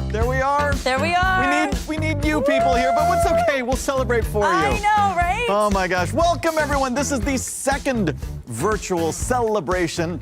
There we are. There we are. We need you people here, but it's okay. We'll celebrate for you. I know, right? Oh my gosh. Welcome everyone. This is the second virtual celebration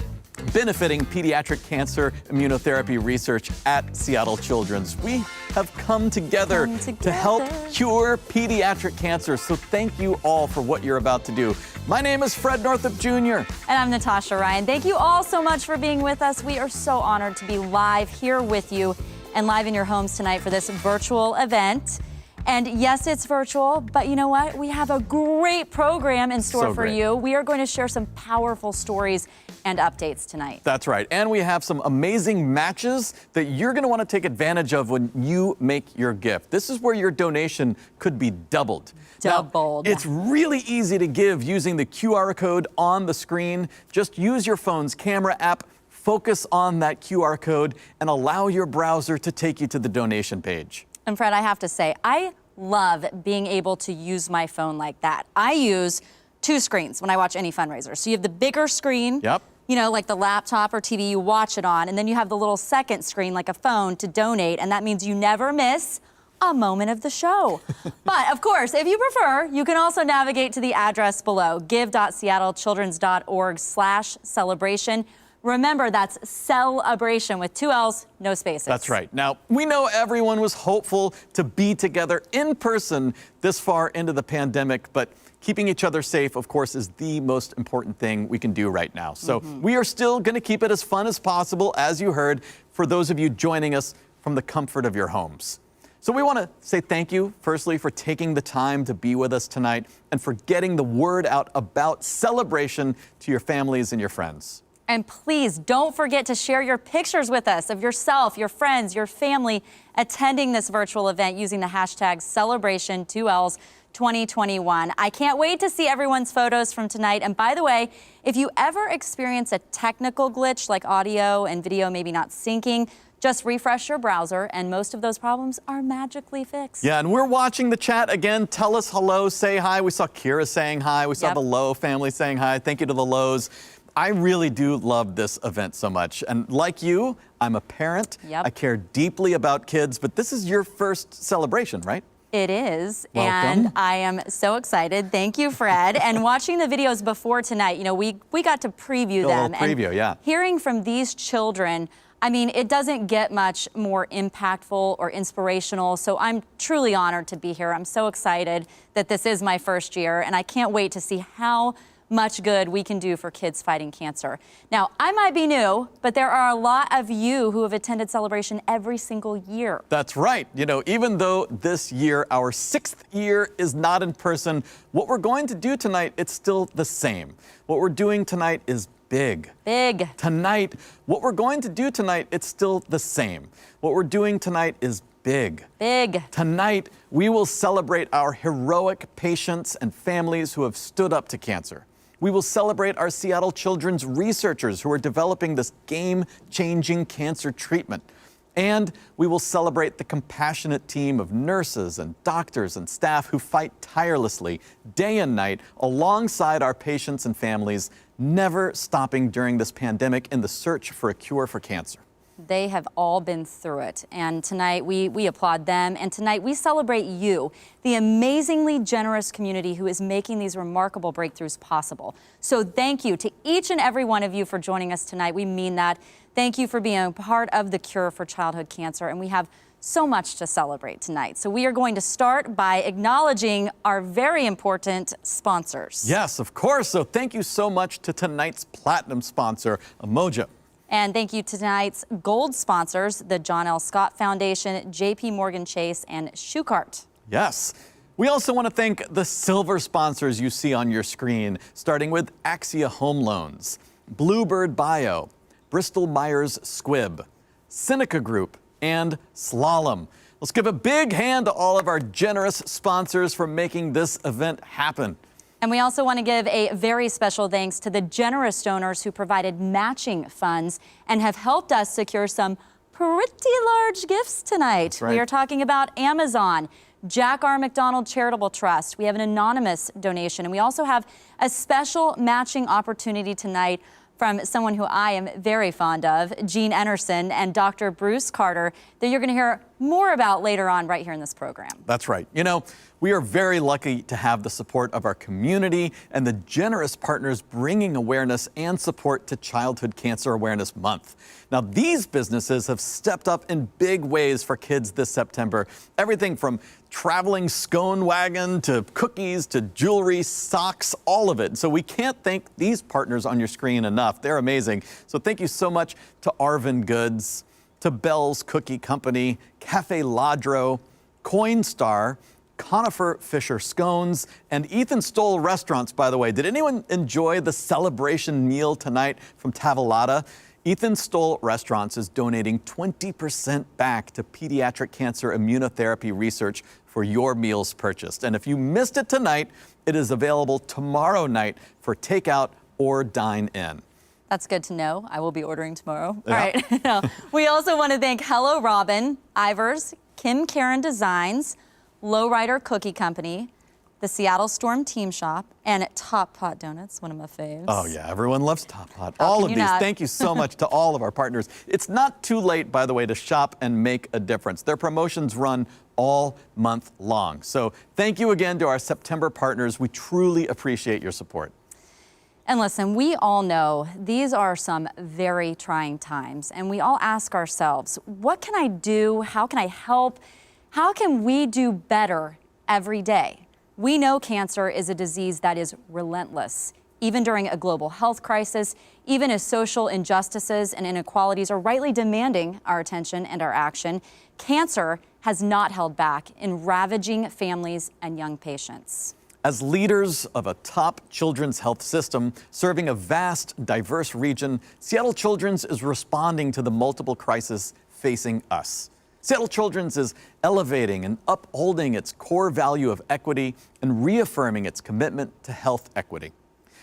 benefiting pediatric cancer immunotherapy research at Seattle Children's. We have come together to help cure pediatric cancer. So thank you all for what you're about to do. My name is Fred Northup Jr. And I'm Natasha Ryan. Thank you all so much for being with us. We are so honored to be live here with you and live in your homes tonight for this virtual event. And yes, it's virtual, but you know what? We have a great program in store for you. We are going to share some powerful stories and updates tonight. That's right. And we have some amazing matches that you're going to want to take advantage of when you make your gift. This is where your donation could be doubled. Now, it's really easy to give using the QR code on the screen. Just use your phone's camera app, focus on that QR code, and allow your browser to take you to the donation page. And Fred, I have to say, I love being able to use my phone like that. I use two screens when I watch any fundraiser. So you have the bigger screen, you know, like the laptop or TV you watch it on, and then you have the little second screen like a phone to donate, and that means you never miss a moment of the show. But of course, if you prefer, you can also navigate to the address below, give.seattlechildrens.org/celebration. Remember, that's celebration with 2 L's, no spaces. That's right. Now, we know everyone was hopeful to be together in person this far into the pandemic, but keeping each other safe, of course, is the most important thing we can do right now. So we are still going to keep it as fun as possible, as you heard, for those of you joining us from the comfort of your homes. So we want to say thank you, firstly, for taking the time to be with us tonight and for getting the word out about Celebration to your families and your friends. And please don't forget to share your pictures with us of yourself, your friends, your family attending this virtual event using the hashtag Celebration2Ls2021. I can't wait to see everyone's photos from tonight. And by the way, if you ever experience a technical glitch like audio and video maybe not syncing, just refresh your browser and most of those problems are magically fixed. Yeah, and we're watching the chat again. Tell us hello, say hi. We saw Kira saying hi. We saw the Lowe family saying hi. Thank you to the Lowe's. I really do love this event so much. And like you, I'm a parent. I care deeply about kids, but this is your first celebration, right? It is. Welcome. And I am so excited. Thank you, Fred. And watching the videos before tonight, you know, we got to preview them. And hearing from these children, I mean, it doesn't get much more impactful or inspirational. So I'm truly honored to be here. I'm so excited that this is my first year, and I can't wait to see how much good we can do for kids fighting cancer. Now, I might be new, but there are a lot of you who have attended Celebration every single year. That's right. You know, even though this year, our 6th year, is not in person, what we're going to do tonight, it's still the same. What we're doing tonight is big. Big. Tonight, what we're going to do tonight, it's still the same. What we're doing tonight is big. Big. Tonight, we will celebrate our heroic patients and families who have stood up to cancer. We will celebrate our Seattle Children's researchers who are developing this game-changing cancer treatment. And we will celebrate the compassionate team of nurses and doctors and staff who fight tirelessly, day and night, alongside our patients and families, never stopping during this pandemic in the search for a cure for cancer. They have all been through it. And tonight we applaud them. And tonight we celebrate you, the amazingly generous community who is making these remarkable breakthroughs possible. So thank you to each and every one of you for joining us tonight. We mean that. Thank you for being a part of the cure for childhood cancer. And we have so much to celebrate tonight. So we are going to start by acknowledging our very important sponsors. Yes, of course. So thank you so much to tonight's platinum sponsor, Umoja. And thank you to tonight's gold sponsors, the John L. Scott Foundation, JP Morgan Chase, and Shoecart. Yes. We also want to thank the silver sponsors you see on your screen, starting with Axia Home Loans, Bluebird Bio, Bristol Myers Squibb, Seneca Group, and Slalom. Let's give a big hand to all of our generous sponsors for making this event happen. And we also want to give a very special thanks to the generous donors who provided matching funds and have helped us secure some pretty large gifts tonight. That's right. We are talking about Amazon, Jack R. McDonald Charitable Trust. We have an anonymous donation, and we also have a special matching opportunity tonight from someone who I am very fond of, Jean Enerson and Dr. Bruce Carter, that you're going to hear more about later on right here in this program. That's right. You know, we are very lucky to have the support of our community and the generous partners bringing awareness and support to Childhood Cancer Awareness Month. Now, these businesses have stepped up in big ways for kids this September. Everything from traveling scone wagon to cookies to jewelry, socks, all of it. So we can't thank these partners on your screen enough. They're amazing. So thank you so much to Arvin Goods, to Bell's Cookie Company, Cafe Ladro, Coinstar, Conifer Fisher Scones, and Ethan Stoll Restaurants, by the way. Did anyone enjoy the celebration meal tonight from Tavolata? Ethan Stoll Restaurants is donating 20% back to pediatric cancer immunotherapy research for your meals purchased. And if you missed it tonight, it is available tomorrow night for takeout or dine in. That's good to know. I will be ordering tomorrow. Yeah. All right. We also want to thank Hello Robin, Ivers, Kim Karen Designs, Lowrider Cookie Company, the Seattle Storm Team Shop, and Top Pot Donuts, one of my faves. Oh yeah, everyone loves Top Pot. How All can of you these. not? Thank you so much to all of our partners. It's not too late, by the way, to shop and make a difference. Their promotions run all month long. So thank you again to our September partners. We truly appreciate your support. And listen, we all know these are some very trying times, and we all ask ourselves, what can I do? How can I help? How can we do better every day? We know cancer is a disease that is relentless, even during a global health crisis, even as social injustices and inequalities are rightly demanding our attention and our action. Cancer has not held back in ravaging families and young patients. As leaders of a top children's health system serving a vast, diverse region, Seattle Children's is responding to the multiple crises facing us. Seattle Children's is elevating and upholding its core value of equity and reaffirming its commitment to health equity.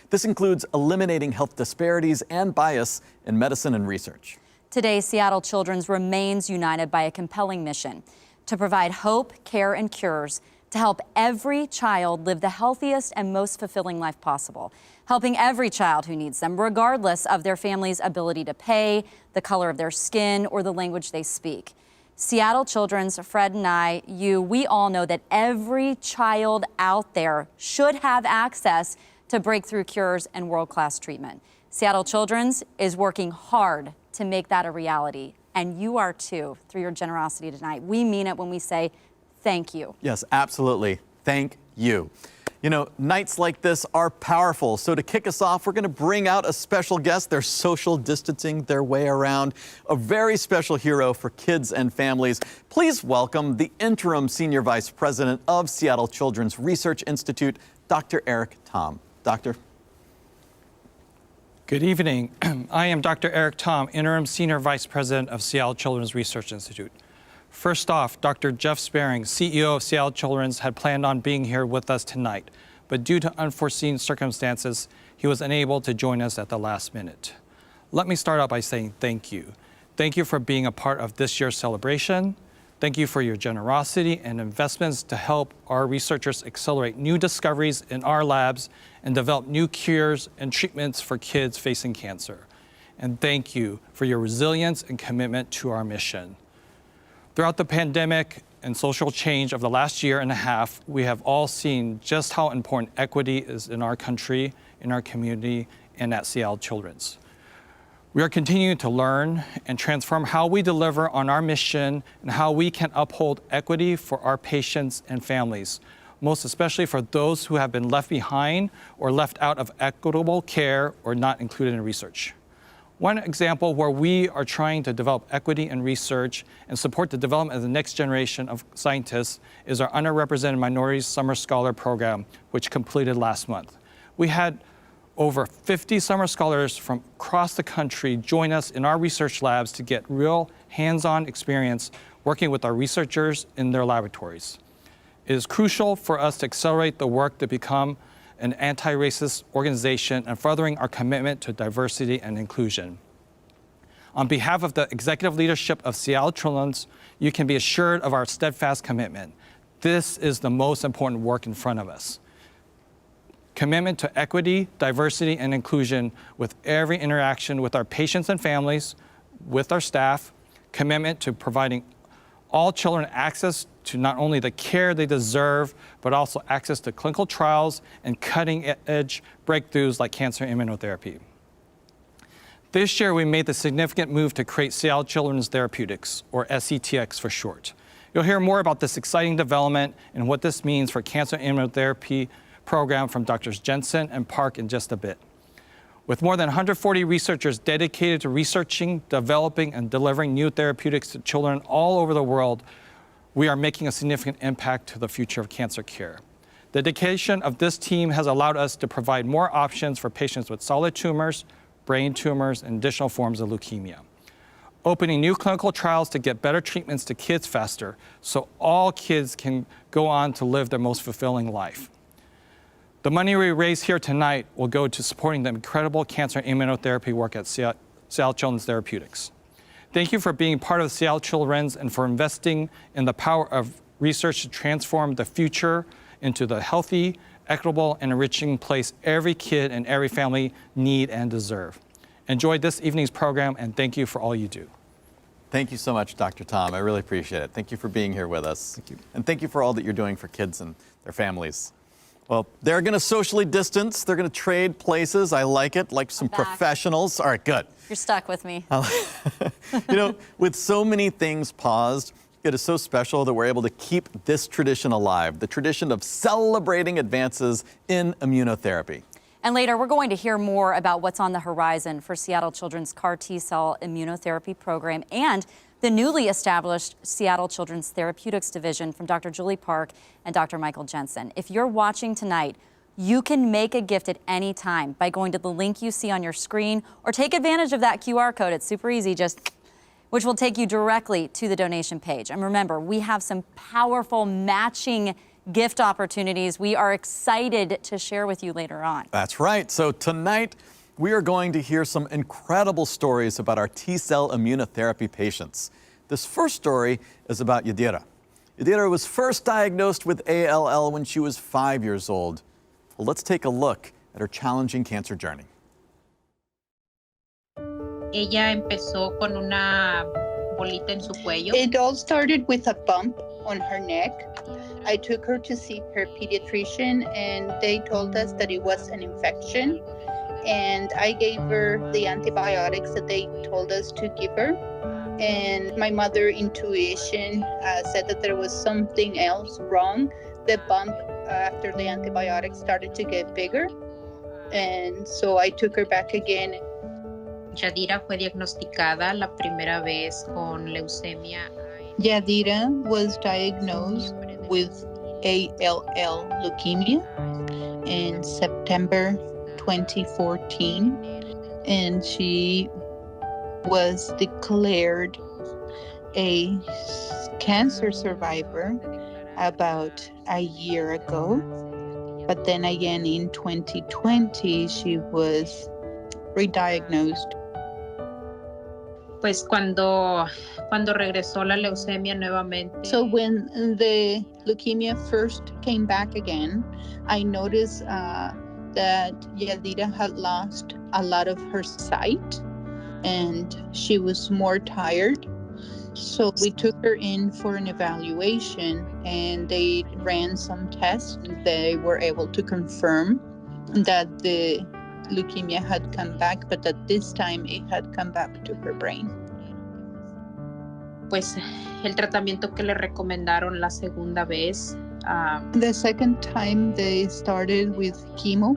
This includes eliminating health disparities and bias in medicine and research. Today, Seattle Children's remains united by a compelling mission to provide hope, care, and cures to help every child live the healthiest and most fulfilling life possible, helping every child who needs them, regardless of their family's ability to pay, the color of their skin, or the language they speak. Seattle Children's, Fred and I, we all know that every child out there should have access to breakthrough cures and world-class treatment. Seattle Children's is working hard to make that a reality, and you are too, through your generosity tonight. We mean it when we say thank you. Yes, absolutely. Thank you. You know, nights like this are powerful. So to kick us off, we're going to bring out a special guest. They're social distancing their way around. A very special hero for kids and families. Please welcome the interim Senior Vice President of Seattle Children's Research Institute, Dr. Eric Tom. Doctor. Good evening. I am Dr. Eric Tom, Interim Senior Vice President of Seattle Children's Research Institute. First off, Dr. Jeff Sparing, CEO of Seattle Children's, had planned on being here with us tonight, but due to unforeseen circumstances, he was unable to join us at the last minute. Let me start out by saying thank you. Thank you for being a part of this year's celebration. Thank you for your generosity and investments to help our researchers accelerate new discoveries in our labs and develop new cures and treatments for kids facing cancer. And thank you for your resilience and commitment to our mission. Throughout the pandemic and social change of the last year and a half, we have all seen just how important equity is in our country, in our community, and at Seattle Children's. We are continuing to learn and transform how we deliver on our mission and how we can uphold equity for our patients and families, most especially for those who have been left behind or left out of equitable care or not included in research. One example where we are trying to develop equity in research and support the development of the next generation of scientists is our Underrepresented Minorities Summer Scholar Program, which completed last month. We had over 50 summer scholars from across the country join us in our research labs to get real hands-on experience working with our researchers in their laboratories. It is crucial for us to accelerate the work to become an anti-racist organization and furthering our commitment to diversity and inclusion. On behalf of the executive leadership of Seattle Children's, you can be assured of our steadfast commitment. This is the most important work in front of us. commitment to equity, diversity, and inclusion with every interaction with our patients and families, with our staff, commitment to providing all children access to not only the care they deserve, but also access to clinical trials and cutting-edge breakthroughs like cancer immunotherapy. This year, we made the significant move to create Seattle Children's Therapeutics, or SCTX for short. You'll hear more about this exciting development and what this means for cancer immunotherapy program from Drs. Jensen and Park in just a bit. With more than 140 researchers dedicated to researching, developing, and delivering new therapeutics to children all over the world, we are making a significant impact to the future of cancer care. The dedication of this team has allowed us to provide more options for patients with solid tumors, brain tumors, and additional forms of leukemia. Opening new clinical trials to get better treatments to kids faster so all kids can go on to live their most fulfilling life. The money we raise here tonight will go to supporting the incredible cancer immunotherapy work at Seattle Children's Therapeutics. Thank you for being part of Seattle Children's and for investing in the power of research to transform the future into the healthy, equitable, and enriching place every kid and every family need and deserve. Enjoy this evening's program, and thank you for all you do. Thank you so much, Dr. Tom. I really appreciate it. Thank you for being here with us. Thank you. And thank you for all that you're doing for kids and their families. Well, they're going to socially distance. They're going to trade places. I like it, like some professionals. All right, good. You're stuck with me. You know, with so many things paused, it is so special that we're able to keep this tradition alive, the tradition of celebrating advances in immunotherapy. And later, we're going to hear more about what's on the horizon for Seattle Children's CAR T-cell immunotherapy program and the newly established Seattle Children's Therapeutics Division from Dr. Julie Park and Dr. Michael Jensen. If you're watching tonight, you can make a gift at any time by going to the link you see on your screen or take advantage of that QR code. It's super easy, which will take you directly to the donation page. And remember, we have some powerful matching gift opportunities we are excited to share with you later on. That's right. So tonight, we are going to hear some incredible stories about our T-cell immunotherapy patients. This first story is about Yadira. Yadira was first diagnosed with ALL when she was 5 years old. Well, let's take a look at her challenging cancer journey. Ella empezó con una bolita en su cuello. It all started with a bump on her neck. I took her to see her pediatrician and they told us that it was an infection. And I gave her the antibiotics that they told us to give her. And my mother intuition said that there was something else wrong. The bump after the antibiotics started to get bigger. And so I took her back again. Yadira fue diagnosticada la primera vez con leucemia. Yadira was diagnosed with ALL leukemia in September 2014, and she was declared a cancer survivor about a year ago. But then again in 2020, she was re-diagnosed. Pues cuando regresó la leucemia nuevamente. So when the leukemia first came back again, I noticed that Yadira had lost a lot of her sight and she was more tired. So we took her in for an evaluation and they ran some tests. They were able to confirm that the leukemia had come back, but at this time it had come back to her brain. Pues el tratamiento que le recomendaron la segunda vez. The second time they started with chemo,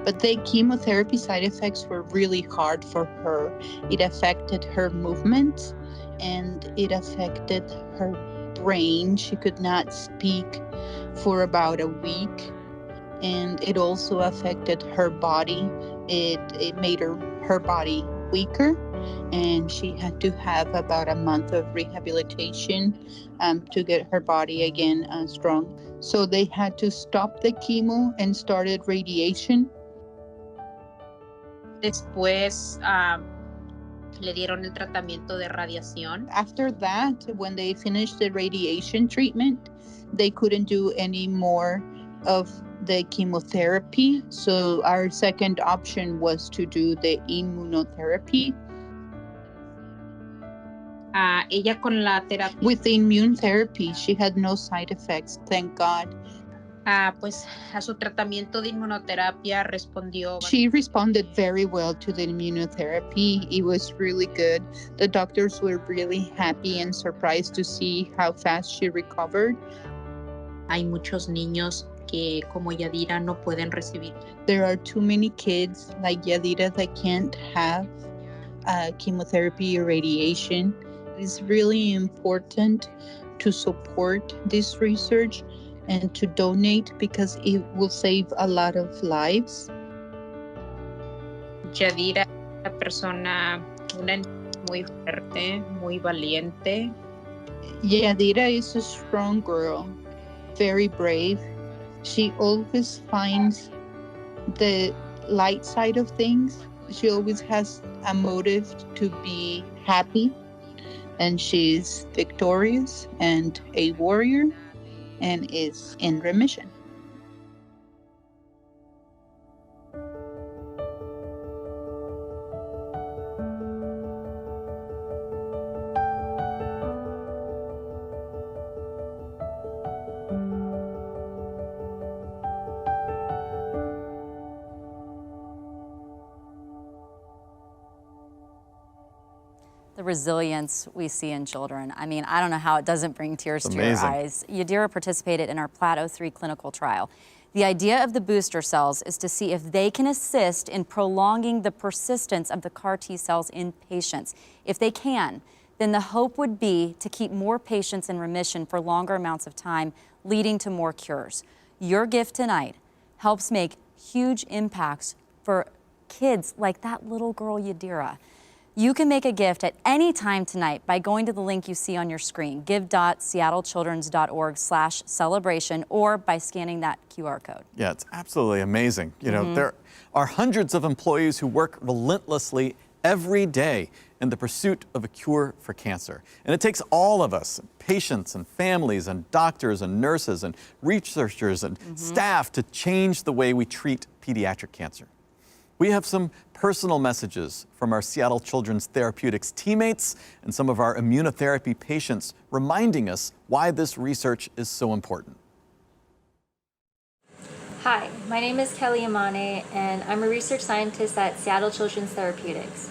but the chemotherapy side effects were really hard for her. It affected her movement and it affected her brain. She could not speak for about a week, and it also affected her body. It made her body weaker, and she had to have about a month of rehabilitation to get her body again strong. So they had to stop the chemo and started radiation. Después le dieron el tratamiento de radiación. After that, when they finished the radiation treatment, they couldn't do any more of the chemotherapy. So our second option was to do the immunotherapy. Ella con la terapia, With the immune therapy, she had no side effects, thank God. pues a su tratamiento de inmunoterapia respondió. She responded very well to the immunotherapy. It was really good. The doctors were really happy and surprised to see how fast she recovered. Hay muchos niños que, como Yadira, no pueden recibir. There are too many kids like Yadira that can't have chemotherapy or radiation. It's really important to support this research and to donate because it will save a lot of lives. Yadira es una persona, una niña muy fuerte, muy valiente. Yadira is a strong girl, very brave. She always finds the light side of things. She always has a motive to be happy, and she's victorious and a warrior and is in remission. The resilience we see in children. I mean, I don't know how it doesn't bring tears to your eyes. Yadira participated in our PLAT-03 clinical trial. The idea of the booster cells is to see if they can assist in prolonging the persistence of the CAR T cells in patients. If they can, then the hope would be to keep more patients in remission for longer amounts of time, leading to more cures. Your gift tonight helps make huge impacts for kids like that little girl Yadira. You can make a gift at any time tonight by going to the link you see on your screen, give.seattlechildrens.org/celebration, or by scanning that QR code. Yeah, it's absolutely amazing. You know, there are hundreds of employees who work relentlessly every day in the pursuit of a cure for cancer. And it takes all of us, patients and families and doctors and nurses and researchers and staff to change the way we treat pediatric cancer. We have some personal messages from our Seattle Children's Therapeutics teammates and some of our immunotherapy patients reminding us why this research is so important. Hi, my name is Kelly Amane, and I'm a research scientist at Seattle Children's Therapeutics.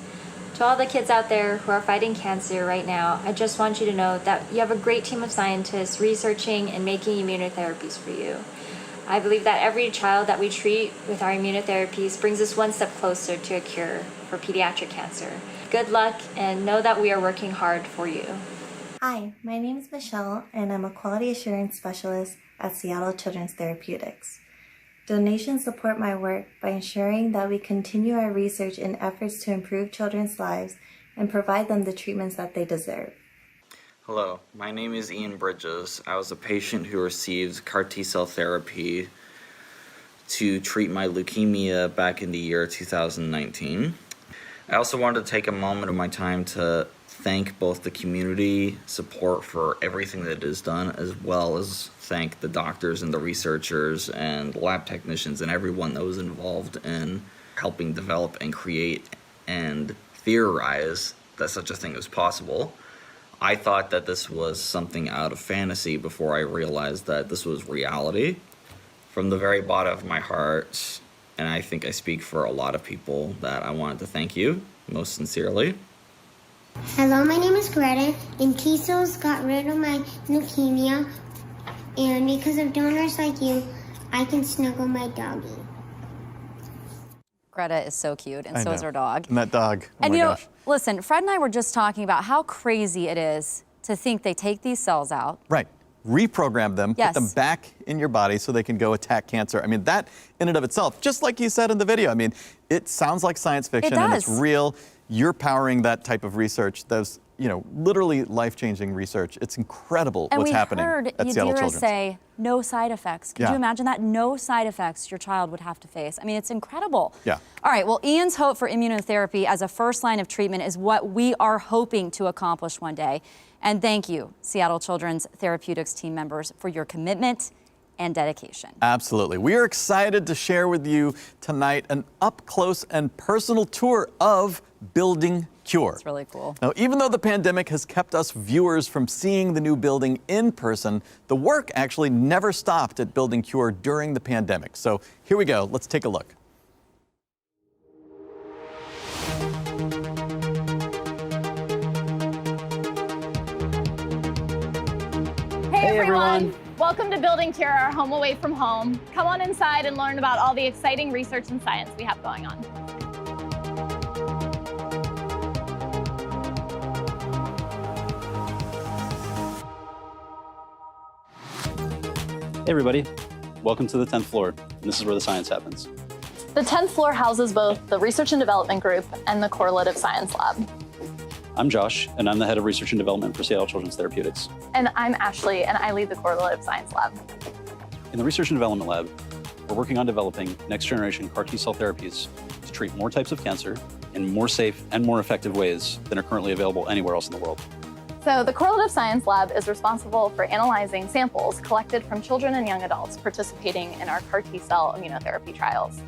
To all the kids out there who are fighting cancer right now, I just want you to know that you have a great team of scientists researching and making immunotherapies for you. I believe that every child that we treat with our immunotherapies brings us one step closer to a cure for pediatric cancer. Good luck, and know that we are working hard for you. Hi, my name is Michelle, and I'm a quality assurance specialist at Seattle Children's Therapeutics. Donations support my work by ensuring that we continue our research in efforts to improve children's lives and provide them the treatments that they deserve. Hello, my name is Ian Bridges. I was a patient who received CAR T-cell therapy to treat my leukemia back in the year 2019. I also wanted to take a moment of my time to thank both the community support for everything that is done, as well as thank the doctors and the researchers and lab technicians and everyone that was involved in helping develop and create and theorize that such a thing was possible. I thought that this was something out of fantasy before I realized that this was reality. From the very bottom of my heart, and I think I speak for a lot of people, that I wanted to thank you most sincerely. Hello, my name is Greta, and T-cells got rid of my leukemia, and because of donors like you, I can snuggle my doggy. Greta is so cute, and so is her dog. And that dog, and my you know, gosh. listen, Fred and I were just talking about how crazy it is to think they take these cells out. Right. Reprogram them, Yes. put them back in your body so they can go attack cancer. I mean, that in and of itself, just like you said in the video, I mean, it sounds like science fiction and it's does. real. You're powering that type of research. Those, you know, literally life-changing research. It's incredible And what's we happening heard at Seattle Yadira Children's. say no side effects. Could Yeah. you imagine that? No side effects your child would have to face. I mean, it's incredible. Yeah. All right, well, Ian's hope for immunotherapy as a first line of treatment is what we are hoping to accomplish one day. And thank you, Seattle Children's Therapeutics team members, for your commitment and dedication. Absolutely. We are excited to share with you tonight an up-close and personal tour of Building Cure. It's really cool. Now, even though the pandemic has kept us viewers from seeing the new building in person, the work actually never stopped at Building Cure during the pandemic. So here we go. Let's take a look. Hey everyone! Welcome to Building Cure, our home away from home. Come on inside and learn about all the exciting research and science we have going on. Hey everybody, welcome to the 10th floor, and this is where the science happens. The 10th floor houses both the Research and Development Group and the Correlative Science Lab. I'm Josh, and I'm the head of research and development for Seattle Children's Therapeutics. And I'm Ashley, and I lead the Correlative Science Lab. In the research and development lab, we're working on developing next generation CAR T-cell therapies to treat more types of cancer in more safe and more effective ways than are currently available anywhere else in the world. So the Correlative Science Lab is responsible for analyzing samples collected from children and young adults participating in our CAR T-cell immunotherapy trials.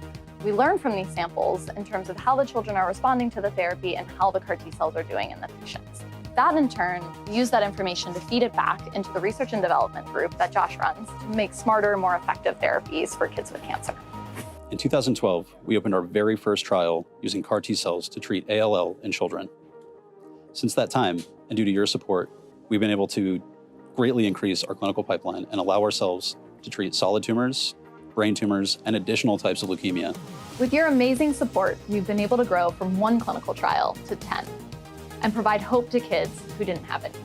We learn from these samples in terms of how the children are responding to the therapy and how the CAR T-cells are doing in the patients. That, in turn, we use that information to feed it back into the research and development group that Josh runs to make smarter, more effective therapies for kids with cancer. In 2012, we opened our very first trial using CAR T-cells to treat ALL in children. Since that time, and due to your support, we've been able to greatly increase our clinical pipeline and allow ourselves to treat solid tumors, brain tumors, and additional types of leukemia. With your amazing support, we've been able to grow from 1 clinical trial to 10 and provide hope to kids who didn't have it.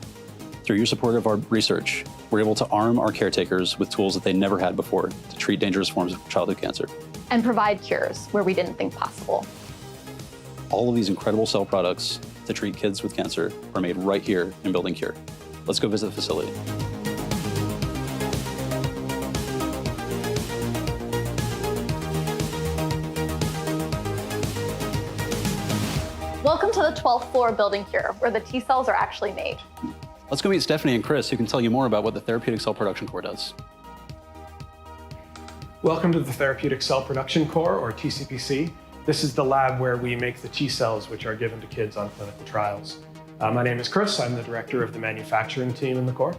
Through your support of our research, we're able to arm our caretakers with tools that they never had before to treat dangerous forms of childhood cancer. And provide cures where we didn't think possible. All of these incredible cell products to treat kids with cancer are made right here in Building Cure. Let's go visit the facility. Welcome to the 12th floor of Building Cure, where the T-cells are actually made. Let's go meet Stephanie and Chris, who can tell you more about what the Therapeutic Cell Production Core does. Welcome to the Therapeutic Cell Production Core, or TCPC. This is the lab where we make the T-cells which are given to kids on clinical trials. My name is Chris. I'm the director of the manufacturing team in the core.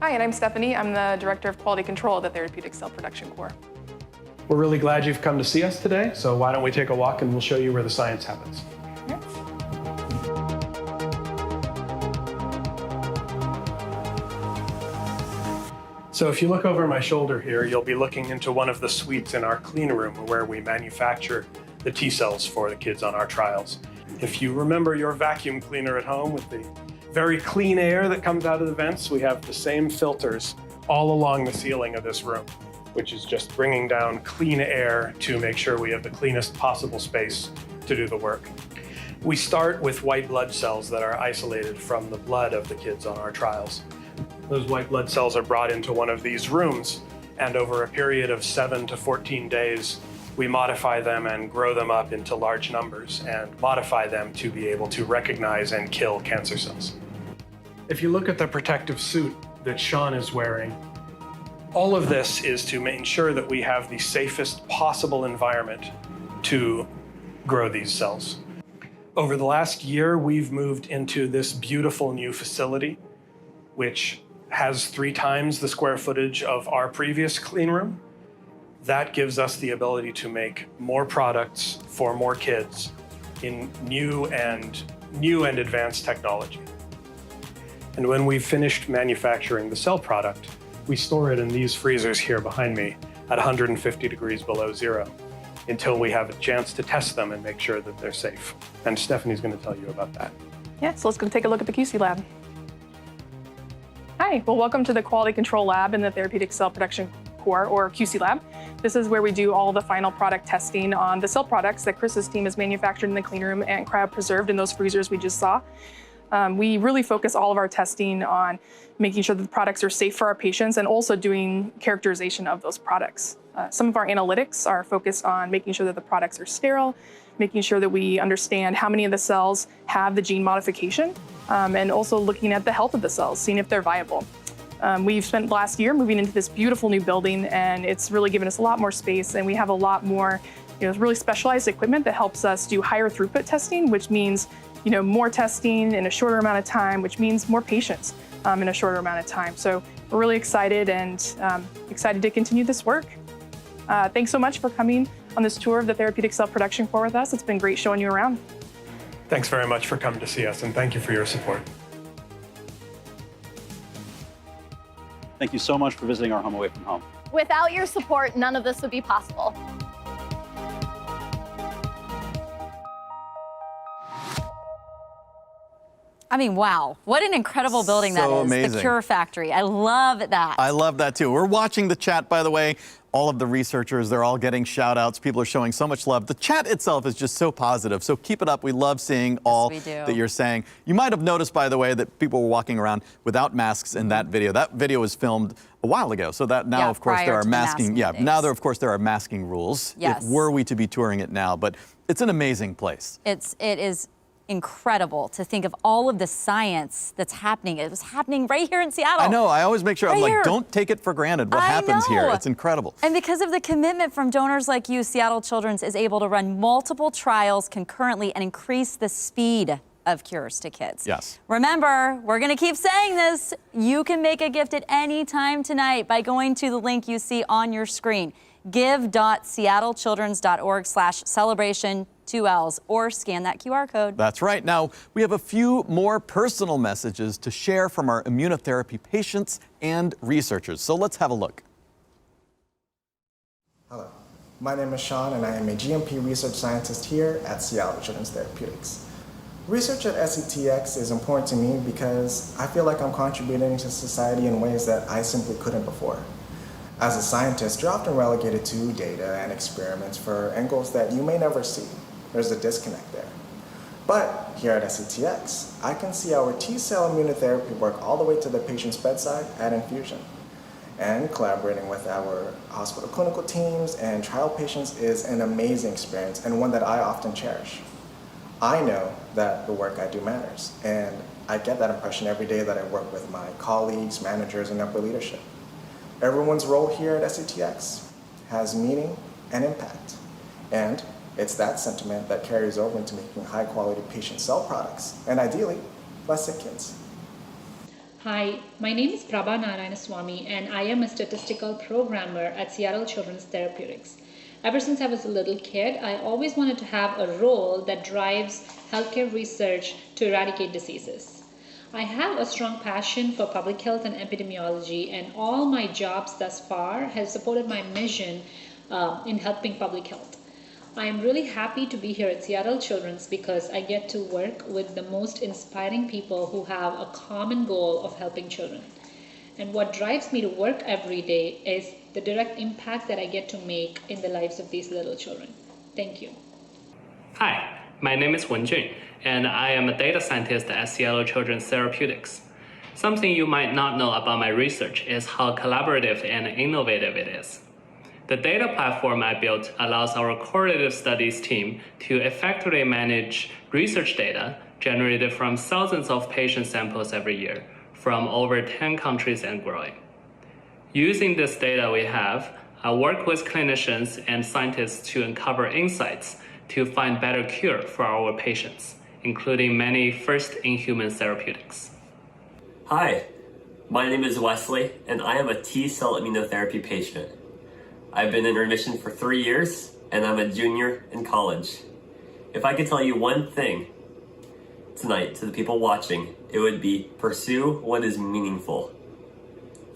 Hi, and I'm Stephanie. I'm the director of quality control of the Therapeutic Cell Production Core. We're really glad you've come to see us today, so why don't we take a walk and we'll show you where the science happens. So if you look over my shoulder here, you'll be looking into one of the suites in our clean room where we manufacture the T-cells for the kids on our trials. If you remember your vacuum cleaner at home with the very clean air that comes out of the vents, we have the same filters all along the ceiling of this room, which is just bringing down clean air to make sure we have the cleanest possible space to do the work. We start with white blood cells that are isolated from the blood of the kids on our trials. Those white blood cells are brought into one of these rooms, and over a period of 7 to 14 days, we modify them and grow them up into large numbers and modify them to be able to recognize and kill cancer cells. If you look at the protective suit that Sean is wearing, all of this is to ensure that we have the safest possible environment to grow these cells. Over the last year, we've moved into this beautiful new facility, which has 3 times the square footage of our previous clean room. That gives us the ability to make more products for more kids in new and advanced technology. And when we've finished manufacturing the cell product, we store it in these freezers here behind me at 150 degrees below zero until we have a chance to test them and make sure that they're safe. And Stephanie's going to tell you about that. Yeah, so let's go take a look at the QC lab. Hi, well, welcome to the Quality Control Lab in the Therapeutic Cell Production Core, or QC Lab. This is where we do all the final product testing on the cell products that Chris's team has manufactured in the clean room and cryopreserved in those freezers we just saw. We really focus all of our testing on making sure that the products are safe for our patients and also doing characterization of those products. Some of our analytics are focused on making sure that the products are sterile, making sure that we understand how many of the cells have the gene modification, and also looking at the health of the cells, seeing if they're viable. We've spent last year moving into this beautiful new building, and it's really given us a lot more space, and we have a lot more really specialized equipment that helps us do higher throughput testing, which means more testing in a shorter amount of time, which means more patients in a shorter amount of time. So we're really excited and excited to continue this work. Thanks so much for coming on this tour of the Therapeutic Cell Production Core with us. It's been great showing you around. Thanks very much for coming to see us, and thank you for your support. Thank you so much for visiting our home away from home. Without your support, none of this would be possible. I mean, wow, what an incredible building that is. Amazing. The Cure Factory. I love that. I love that too. We're watching the chat, by the way. All of the researchers, they're all getting shout outs. People are showing so much love. The chat itself is just so positive. So keep it up. We love seeing all that you're saying. You might have noticed, by the way, that people were walking around without masks in that video. That video was filmed a while ago. So that now, of course, there are masking. Now there, of course, there are masking rules. Yes. If were we to be touring it now, but it's an amazing place. It is incredible to think of all of the science that's happening. It was happening right here in Seattle. I know. I always make sure I'm like, don't take it for granted what happens here. It's incredible. And because of the commitment from donors like you, Seattle Children's is able to run multiple trials concurrently and increase the speed of cures to kids. Yes. Remember, we're going to keep saying this. You can make a gift at any time tonight by going to the link you see on your screen. give.seattlechildrens.org/celebration, 2 L's, or scan that QR code. That's right. Now, we have a few more personal messages to share from our immunotherapy patients and researchers. So let's have a look. Hello, my name is Sean, and I am a GMP research scientist here at Seattle Children's Therapeutics. Research at SCTX is important to me because I feel like I'm contributing to society in ways that I simply couldn't before. As a scientist, you're often relegated to data and experiments for angles that you may never see. There's a disconnect there. But here at SCTX, I can see our T-cell immunotherapy work all the way to the patient's bedside at infusion. And collaborating with our hospital clinical teams and trial patients is an amazing experience and one that I often cherish. I know that the work I do matters, and I get that impression every day that I work with my colleagues, managers, and upper leadership. Everyone's role here at SCTX has meaning and impact, and it's that sentiment that carries over into making high-quality patient cell products, and ideally, less sick kids. Hi, my name is Prabha Narayanaswamy, and I am a statistical programmer at Seattle Children's Therapeutics. Ever since I was a little kid, I always wanted to have a role that drives healthcare research to eradicate diseases. I have a strong passion for public health and epidemiology, and all my jobs thus far have supported my mission in helping public health. I am really happy to be here at Seattle Children's because I get to work with the most inspiring people who have a common goal of helping children. And what drives me to work every day is the direct impact that I get to make in the lives of these little children. Thank you. Hi, my name is Wen Jun, and I am a data scientist at Seattle Children's Therapeutics. Something you might not know about my research is how collaborative and innovative it is. The data platform I built allows our correlative studies team to effectively manage research data generated from thousands of patient samples every year from over 10 countries and growing. Using this data we have, I work with clinicians and scientists to uncover insights to find better cure for our patients, including many first-in-human therapeutics. Hi, my name is Wesley, and I am a T-cell immunotherapy patient. I've been in remission for 3 years, and I'm a junior in college. If I could tell you one thing tonight to the people watching, it would be pursue what is meaningful.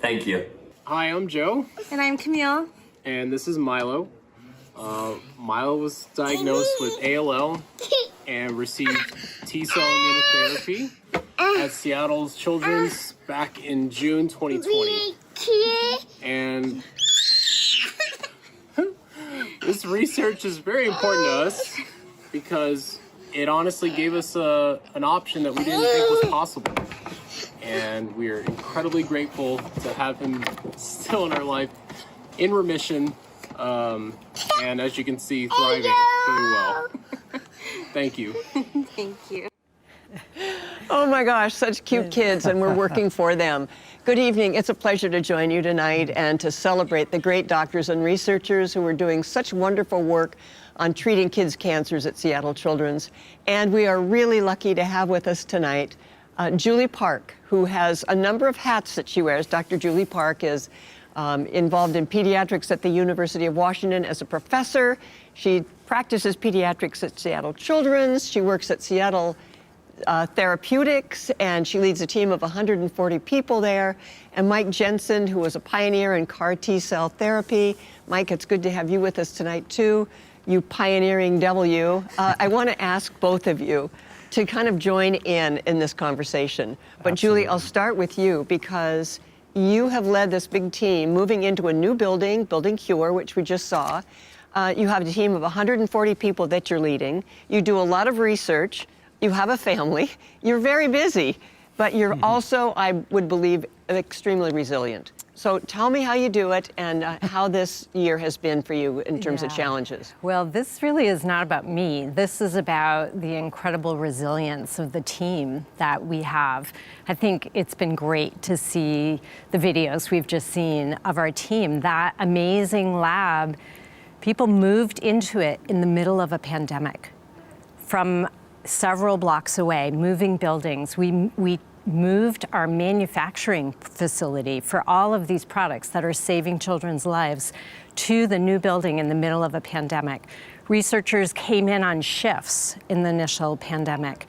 Thank you. Hi, I'm Joe. And I'm Camille. And this is Milo. Milo was diagnosed with ALL and received T-cell immunotherapy at Seattle Children's back in June 2020. And this research is very important to us because it honestly gave us an option that we didn't think was possible. And we're incredibly grateful to have him still in our life, in remission, and as you can see, thriving very well. Thank you. Thank you. Oh my gosh, such cute kids, and we're working for them. Good evening. It's a pleasure to join you tonight and to celebrate the great doctors and researchers who are doing such wonderful work on treating kids' cancers at Seattle Children's. And we are really lucky to have with us tonight Julie Park, who has a number of hats that she wears. Dr. Julie Park is involved in pediatrics at the University of Washington as a professor. She practices pediatrics at Seattle Children's. She works at Seattle Therapeutics, and she leads a team of 140 people there. And Mike Jensen, who was a pioneer in CAR T-cell therapy. Mike, it's good to have you with us tonight, too, you pioneering W. I want to ask both of you to kind of join in this conversation. But Absolutely. Julie, I'll start with you because you have led this big team moving into a new building, Building Cure, which we just saw. You have a team of 140 people that you're leading. You do a lot of research. You have a family. You're very busy, but you're also, I would believe, extremely resilient. So tell me how you do it and how this year has been for you in terms of challenges. Well, this really is not about me. This is about the incredible resilience of the team that we have. I think it's been great to see the videos we've just seen of our team. That amazing lab, people moved into it in the middle of a pandemic from several blocks away, moving buildings. We moved our manufacturing facility for all of these products that are saving children's lives to the new building in the middle of a pandemic. Researchers came in on shifts in the initial pandemic.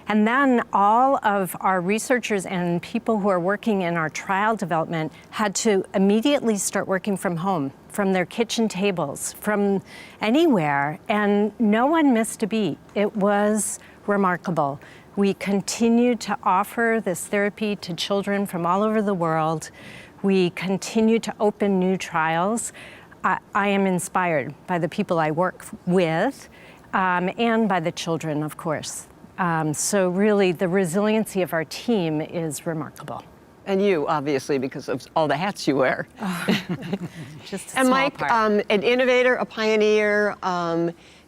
And then all of our researchers and people who are working in our trial development had to immediately start working from home, from their kitchen tables, from anywhere, and no one missed a beat. It was remarkable. We continued to offer this therapy to children from all over the world. We continue to open new trials. I am inspired by the people I work with and by the children, of course. So really, the resiliency of our team is remarkable. And you, obviously, because of all the hats you wear. Just a and small Mike, part. an innovator, a pioneer,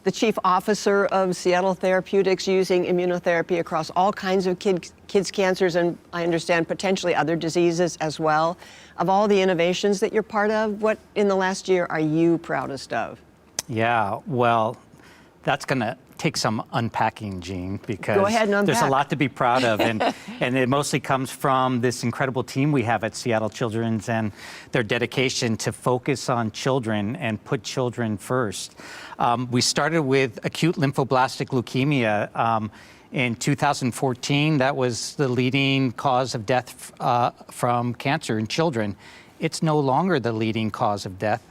the chief officer of Seattle Therapeutics, using immunotherapy across all kinds of kids' cancers, and I understand potentially other diseases as well. Of all the innovations that you're part of, what in the last year are you proudest of? Yeah, well, that's going to take some unpacking, Jean, because Go ahead and unpack. there's a lot to be proud of, and it mostly comes from this incredible team we have at Seattle Children's and their dedication to focus on children and put children first. We started with acute lymphoblastic leukemia. In 2014, that was the leading cause of death from cancer in children. It's no longer the leading cause of death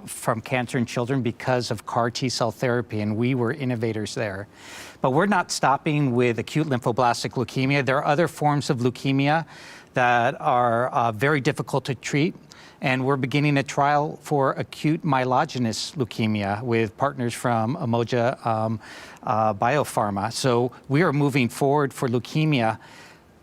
from cancer in children because of CAR T-cell therapy, and we were innovators there. But we're not stopping with acute lymphoblastic leukemia. There are other forms of leukemia that are very difficult to treat, and we're beginning a trial for acute myelogenous leukemia with partners from Umoja Biopharma. So we are moving forward for leukemia,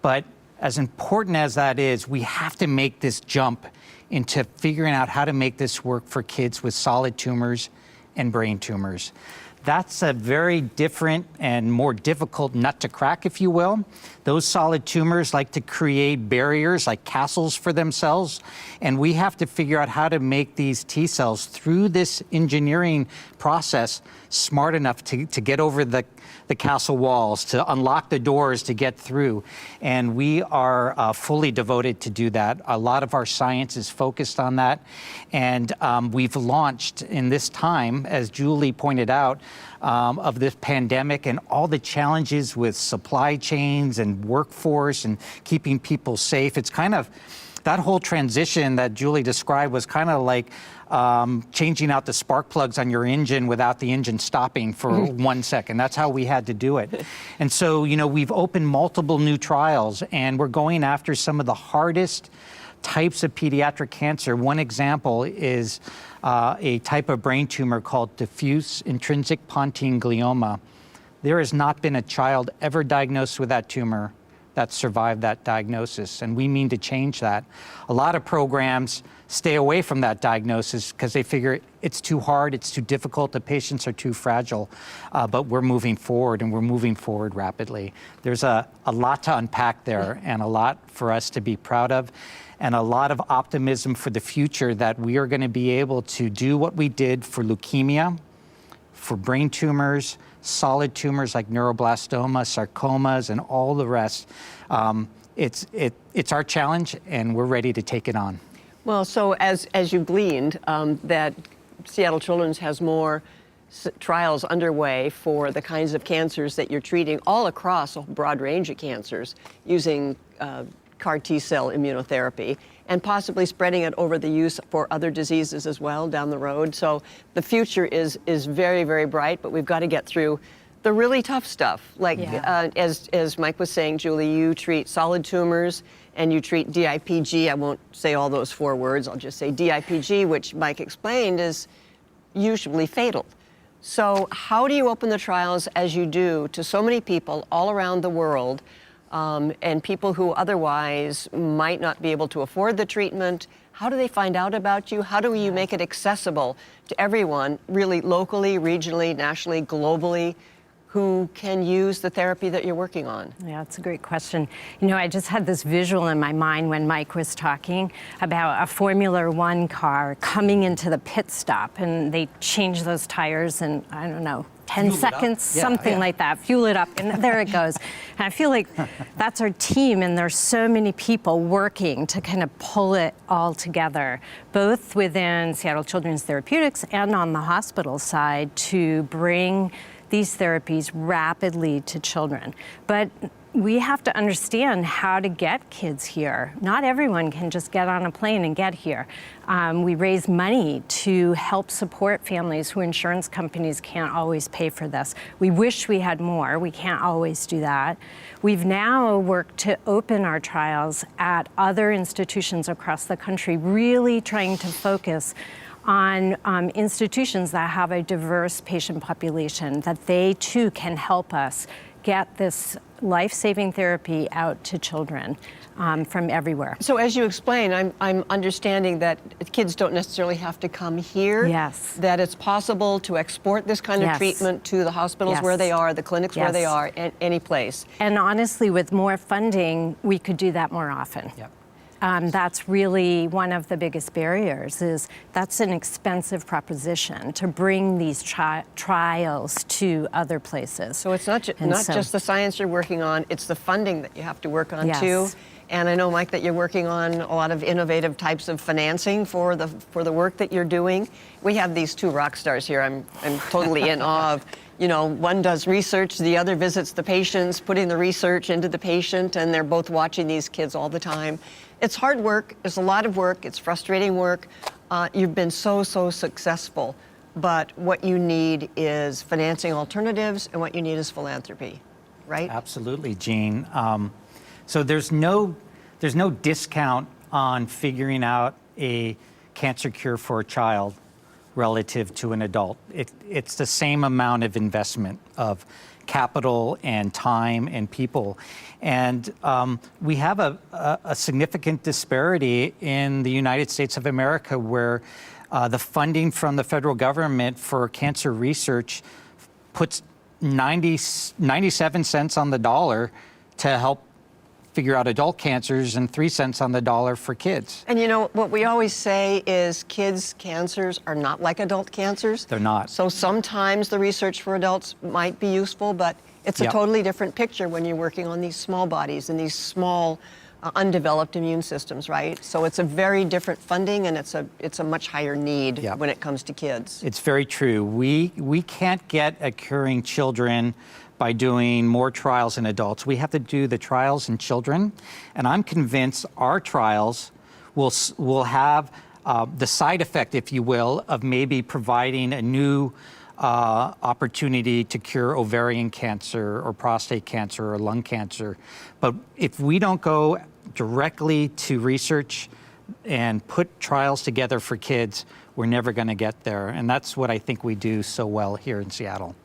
but as important as that is, we have to make this jump into figuring out how to make this work for kids with solid tumors and brain tumors. That's a very different and more difficult nut to crack, if you will. Those solid tumors like to create barriers like castles for themselves, and we have to figure out how to make these T cells through this engineering process smart enough to get over the castle walls, to unlock the doors to get through. And we are fully devoted to do that. A lot of our science is focused on that. And we've launched in this time, as Julie pointed out, of this pandemic and all the challenges with supply chains and workforce and keeping people safe. It's kind of, that whole transition that Julie described was kind of like changing out the spark plugs on your engine without the engine stopping for 1 second. That's how we had to do it. And so, you know, we've opened multiple new trials, and we're going after some of the hardest types of pediatric cancer. One example is a type of brain tumor called diffuse intrinsic pontine glioma. There has not been a child ever diagnosed with that tumor that survive that diagnosis, and we mean to change that. A lot of programs stay away from that diagnosis because they figure it's too hard, it's too difficult, the patients are too fragile, but we're moving forward, and we're moving forward rapidly. There's a lot to unpack there, and a lot for us to be proud of, and a lot of optimism for the future that we are going to be able to do what we did for leukemia, for brain tumors, solid tumors like neuroblastoma, sarcomas, and all the rest. It's our challenge, and we're ready to take it on. Well, so as you've gleaned, that Seattle Children's has more trials underway for the kinds of cancers that you're treating all across a broad range of cancers using CAR T-cell immunotherapy, and possibly spreading it over the use for other diseases as well down the road. So the future is very, very bright, but we've got to get through the really tough stuff. Like, as Mike was saying, Julie, you treat solid tumors and you treat DIPG. I won't say all those 4 words, I'll just say DIPG, which Mike explained is usually fatal. So how do you open the trials as you do to so many people all around the world, and people who otherwise might not be able to afford the treatment? How do they find out about you? How do you make it accessible to everyone, really locally, regionally, nationally, globally, who can use the therapy that you're working on? Yeah, that's a great question. You know, I just had this visual in my mind when Mike was talking about a Formula One car coming into the pit stop, and they change those tires in, I don't know, 10 seconds, something like that, fuel it up, and there it goes. And I feel like that's our team, and there's so many people working to kind of pull it all together, both within Seattle Children's Therapeutics and on the hospital side, to bring these therapies rapidly to children. But we have to understand how to get kids here. Not everyone can just get on a plane and get here. We raise money to help support families who insurance companies can't always pay for this. We wish we had more. We can't always do that. We've now worked to open our trials at other institutions across the country, really trying to focus on institutions that have a diverse patient population, that they too can help us get this life-saving therapy out to children from everywhere. So as you explain, I'm understanding that kids don't necessarily have to come here. Yes. That it's possible to export this kind of treatment to the hospitals where they are, the clinics where they are, any place. And honestly, with more funding, we could do that more often. Yep. That's really one of the biggest barriers, is that's an expensive proposition to bring these trials to other places. So it's not just the science you're working on, it's the funding that you have to work on too. And I know, Mike, that you're working on a lot of innovative types of financing for the work that you're doing. We have these 2 rock stars here I'm totally in awe of. You know, one does research, the other visits the patients, putting the research into the patient, and they're both watching these kids all the time. It's hard work, it's a lot of work, it's frustrating work. You've been so successful, but what you need is financing alternatives, and what you need is philanthropy, right? Absolutely, Jean. So there's no discount on figuring out a cancer cure for a child relative to an adult. It's the same amount of investment of capital and time and people. And we have a significant disparity in the United States of America, where the funding from the federal government for cancer research puts 97 cents on the dollar to help figure out adult cancers, and 3 cents on the dollar for kids. And you know, what we always say is kids' cancers are not like adult cancers. They're not. So sometimes the research for adults might be useful, but it's a totally different picture when you're working on these small bodies and these small undeveloped immune systems, right? So it's a very different funding, and it's a much higher need when it comes to kids. It's very true. We can't get at curing children by doing more trials in adults. We have to do the trials in children, and I'm convinced our trials will have the side effect, if you will, of maybe providing a new opportunity to cure ovarian cancer or prostate cancer or lung cancer. But if we don't go directly to research and put trials together for kids, we're never going to get there. And that's what I think we do so well here in Seattle.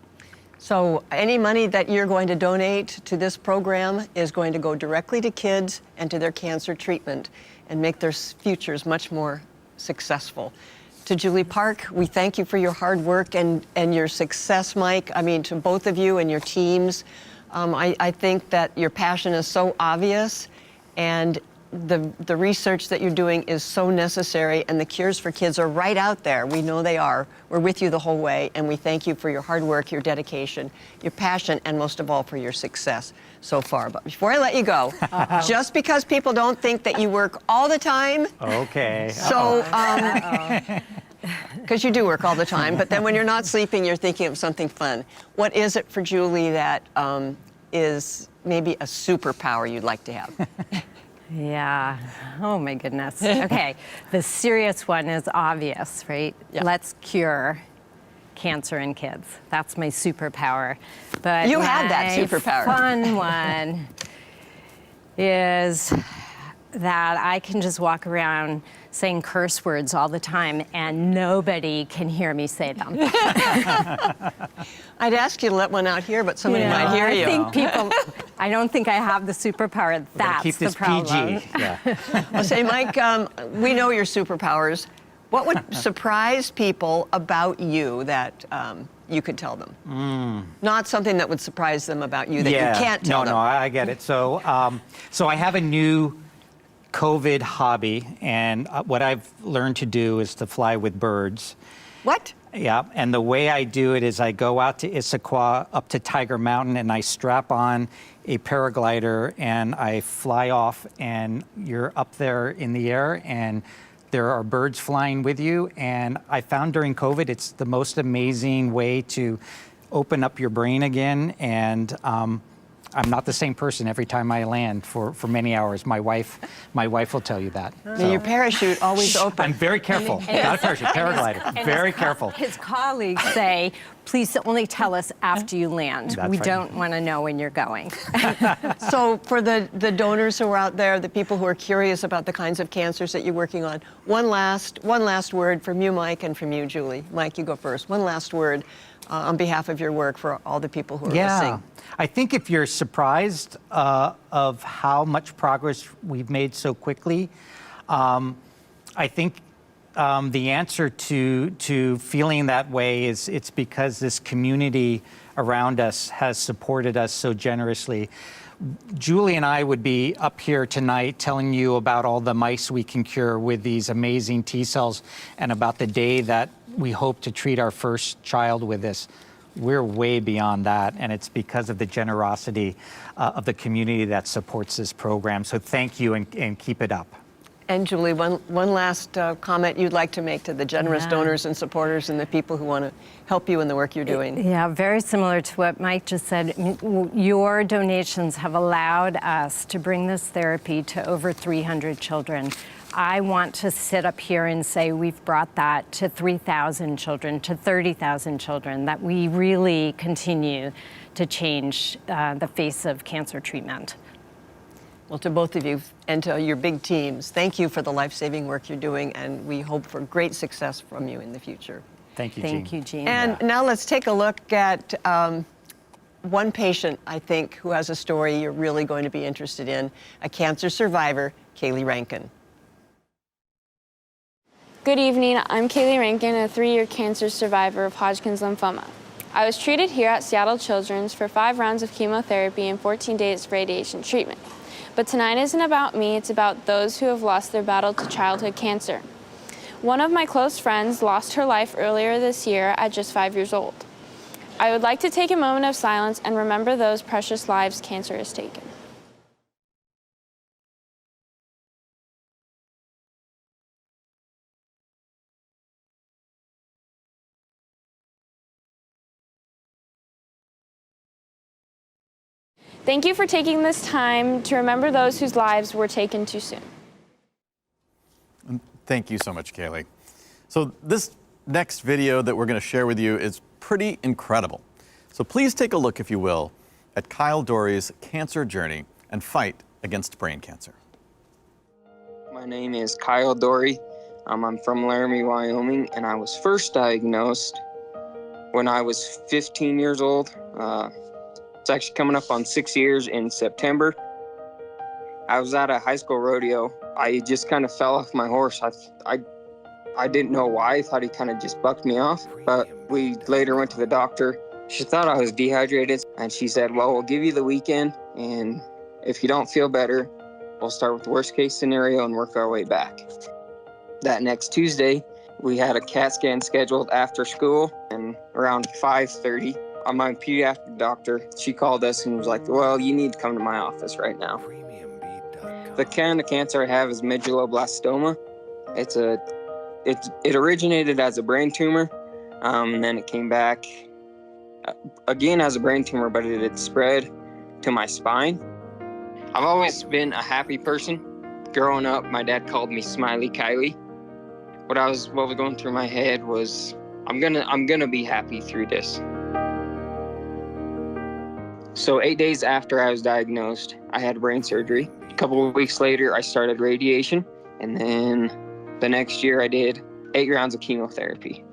So any money that you're going to donate to this program is going to go directly to kids and to their cancer treatment and make their futures much more successful. To Julie Park, we thank you for your hard work and your success, Mike. I mean, to both of you and your teams. I think that your passion is so obvious, and the research that you're doing is so necessary, and the cures for kids are right out there. We know they are. We're with you the whole way, and we thank you for your hard work, your dedication, your passion, and most of all for your success so far. But before I let you go, just because people don't think that you work all the time, Okay. so, because you do work all the time, but then when you're not sleeping, you're thinking of something fun. What is it for Julie that is maybe a superpower you'd like to have? Yeah. Oh, my goodness. Okay. The serious one is obvious, right? Yeah. Let's cure cancer in kids. That's my superpower. But You have that superpower. My fun one is that I can just walk around saying curse words all the time and nobody can hear me say them. I'd ask you to let one out here, but somebody might hear you. I don't think I have the superpower. That's keep this the problem. PG. Yeah. Well, say, Mike, we know your superpowers. What would surprise people about you that you could tell them? Not something that would surprise them about you that you can't tell them. No, I get it. So I have a new COVID hobby, and what I've learned to do is to fly with birds. What? Yeah, and the way I do it is I go out to Issaquah, up to Tiger Mountain, and I strap on a paraglider and I fly off, and you're up there in the air and there are birds flying with you. And I found during COVID, it's the most amazing way to open up your brain again. And I'm not the same person every time I land for many hours. My wife will tell you that. So. Your parachute always open. I'm very careful. Not a parachute, paraglider. Very careful. His colleagues say, please only tell us after you land. That's we right. don't want to know when you're going. So for the donors who are out there, the people who are curious about the kinds of cancers that you're working on, one last word from you, Mike, and from you, Julie. Mike, you go first. One last word on behalf of your work for all the people who are listening. I think if you're surprised of how much progress we've made so quickly, I think the answer to feeling that way is it's because this community around us has supported us so generously. Julie and I would be up here tonight telling you about all the mice we can cure with these amazing T cells and about the day that we hope to treat our first child with this. We're way beyond that, and it's because of the generosity of the community that supports this program. So thank you, and keep it up. And Julie, one last comment you'd like to make to the generous donors and supporters and the people who want to help you in the work you're doing. Yeah, very similar to what Mike just said. Your donations have allowed us to bring this therapy to over 300 children. I want to sit up here and say we've brought that to 3,000 children, to 30,000 children, that we really continue to change the face of cancer treatment. Well, to both of you and to your big teams, thank you for the life-saving work you're doing, and we hope for great success from you in the future. Thank you, Jean. Thank you, Jean. And now let's take a look at one patient, I think, who has a story you're really going to be interested in, a cancer survivor, Kaylee Rankin. Good evening, I'm Kaylee Rankin, a 3-year cancer survivor of Hodgkin's lymphoma. I was treated here at Seattle Children's for 5 rounds of chemotherapy and 14 days of radiation treatment. But tonight isn't about me, it's about those who have lost their battle to childhood cancer. One of my close friends lost her life earlier this year at just 5 years old. I would like to take a moment of silence and remember those precious lives cancer has taken. Thank you for taking this time to remember those whose lives were taken too soon. Thank you so much, Kaylee. So this next video that we're going to share with you is pretty incredible. So please take a look, if you will, at Kyle Dory's cancer journey and fight against brain cancer. My name is Kyle Dory. I'm from Laramie, Wyoming, and I was first diagnosed when I was 15 years old. It's actually coming up on 6 years in September. I was at a high school rodeo. I just kind of fell off my horse. I didn't know why. I thought he kind of just bucked me off. But we later went to the doctor. She thought I was dehydrated, and she said, well, we'll give you the weekend, and if you don't feel better, we'll start with the worst case scenario and work our way back. That next Tuesday, we had a CAT scan scheduled after school, and around 5:30, my pediatric doctor, she called us and was like, well, you need to come to my office right now. The kind of cancer I have is medulloblastoma. It originated as a brain tumor, and then it came back again as a brain tumor, but it had spread to my spine. I've always been a happy person. Growing up, my dad called me Smiley Kylie. What was going through my head was, I'm gonna be happy through this. So 8 days after I was diagnosed, I had brain surgery. A couple of weeks later, I started radiation, and then the next year I did 8 rounds of chemotherapy.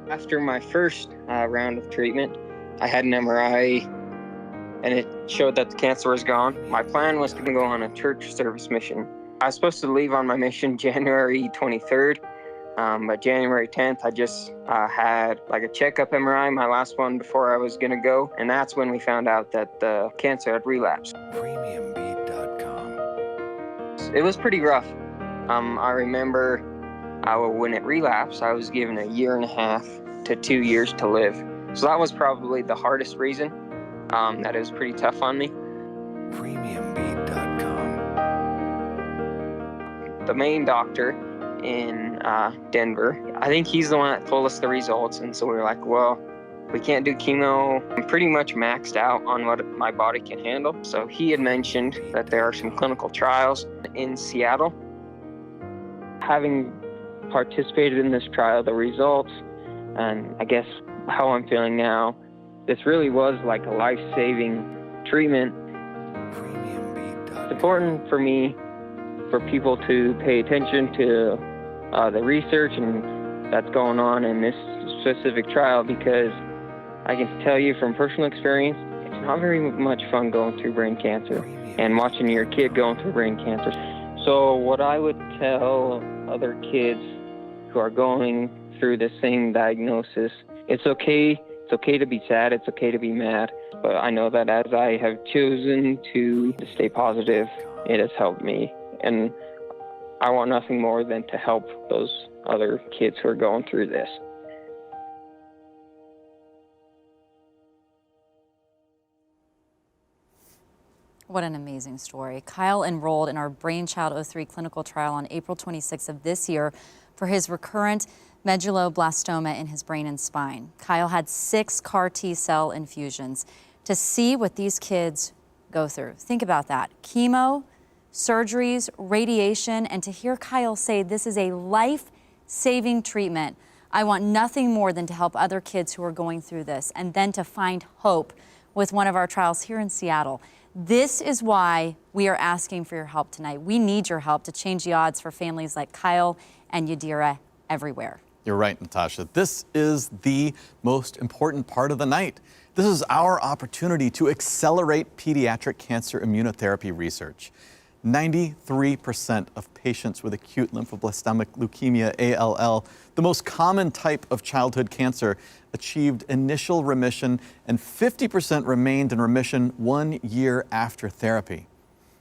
After my first round of treatment, I had an MRI, and it showed that the cancer was gone. My plan was to go on a church service mission. I was supposed to leave on my mission January 23rd, but January 10th, I just had like a checkup MRI, my last one before I was gonna go, and that's when we found out that the cancer had relapsed. Premiumbeat.com. It was pretty rough. I remember when it relapsed, I was given 1.5 to 2 years to live. So that was probably the hardest reason. That it was pretty tough on me. Premiumbeat.com. The main doctor in Denver, I think he's the one that told us the results, and so we were like, well, we can't do chemo. I'm pretty much maxed out on what my body can handle. So he had mentioned that there are some clinical trials in Seattle. Having participated in this trial, the results, and I guess how I'm feeling now, this really was like a life-saving treatment. It's important for me, for people to pay attention to the research and that's going on in this specific trial, because I can tell you from personal experience, it's not very much fun going through brain cancer and watching your kid going through brain cancer. So what I would tell other kids who are going through the same diagnosis, it's okay to be sad, it's okay to be mad, but I know that as I have chosen to stay positive, it has helped me, and I want nothing more than to help those other kids who are going through this. What an amazing story. Kyle enrolled in our Brainchild 03 clinical trial on April 26th of this year for his recurrent medulloblastoma in his brain and spine. Kyle had 6 CAR T-cell infusions to see what these kids go through. Think about that. Chemo, surgeries, radiation, and to hear Kyle say this is a life-saving treatment. I want nothing more than to help other kids who are going through this, and then to find hope with one of our trials here in Seattle. This is why we are asking for your help tonight. We need your help to change the odds for families like Kyle and Yadira everywhere. You're right, Natasha. This is the most important part of the night. This is our opportunity to accelerate pediatric cancer immunotherapy research. 93% of patients with acute lymphoblastic leukemia, ALL, the most common type of childhood cancer, achieved initial remission, and 50% remained in remission 1 year after therapy.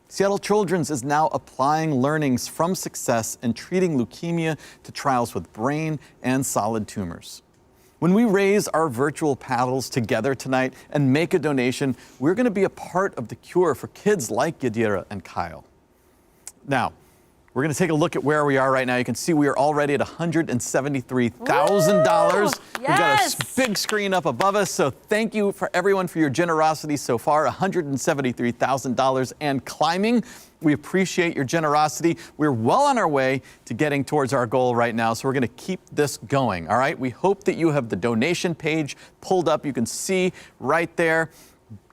Seattle Children's is now applying learnings from success in treating leukemia to trials with brain and solid tumors. When we raise our virtual paddles together tonight and make a donation, we're going to be a part of the cure for kids like Yadira and Kyle. Now, we're going to take a look at where we are right now. You can see we are already at $173,000. We've got a big screen up above us, so thank you for everyone for your generosity so far. $173,000 and climbing. We appreciate your generosity. We're well on our way to getting towards our goal right now, so we're going to keep this going, all right? We hope that you have the donation page pulled up. You can see right there.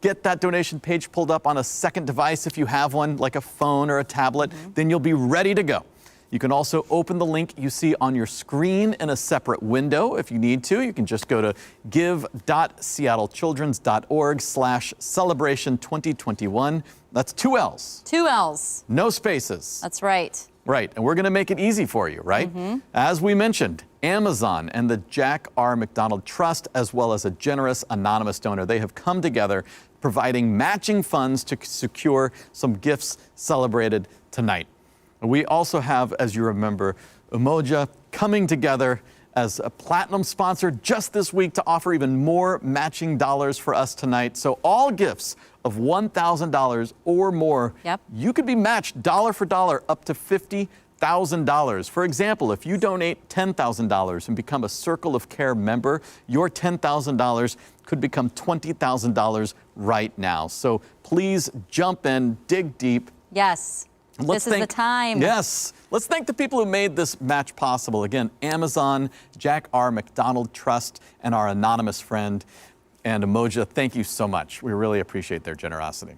Get that donation page pulled up on a second device if you have one, like a phone or a tablet, then you'll be ready to go. You can also open the link you see on your screen in a separate window if you need to. You can just go to give.seattlechildrens.org/celebration2021. That's 2 L's. 2 L's. No spaces. That's right. Right, and we're going to make it easy for you, right? As we mentioned, Amazon and the Jack R. McDonald Trust, as well as a generous anonymous donor, they have come together providing matching funds to secure some gifts celebrated tonight. We also have, as you remember, Umoja coming together as a platinum sponsor just this week to offer even more matching dollars for us tonight. So all gifts of $1,000 or more, you could be matched dollar for dollar up to $50,000. For example, if you donate $10,000 and become a Circle of Care member, your $10,000 could become $20,000 right now. So please jump in, dig deep. Yes. This is the time. Yes. Let's thank the people who made this match possible. Again, Amazon, Jack R. McDonald Trust, and our anonymous friend. And Umoja, thank you so much. We really appreciate their generosity.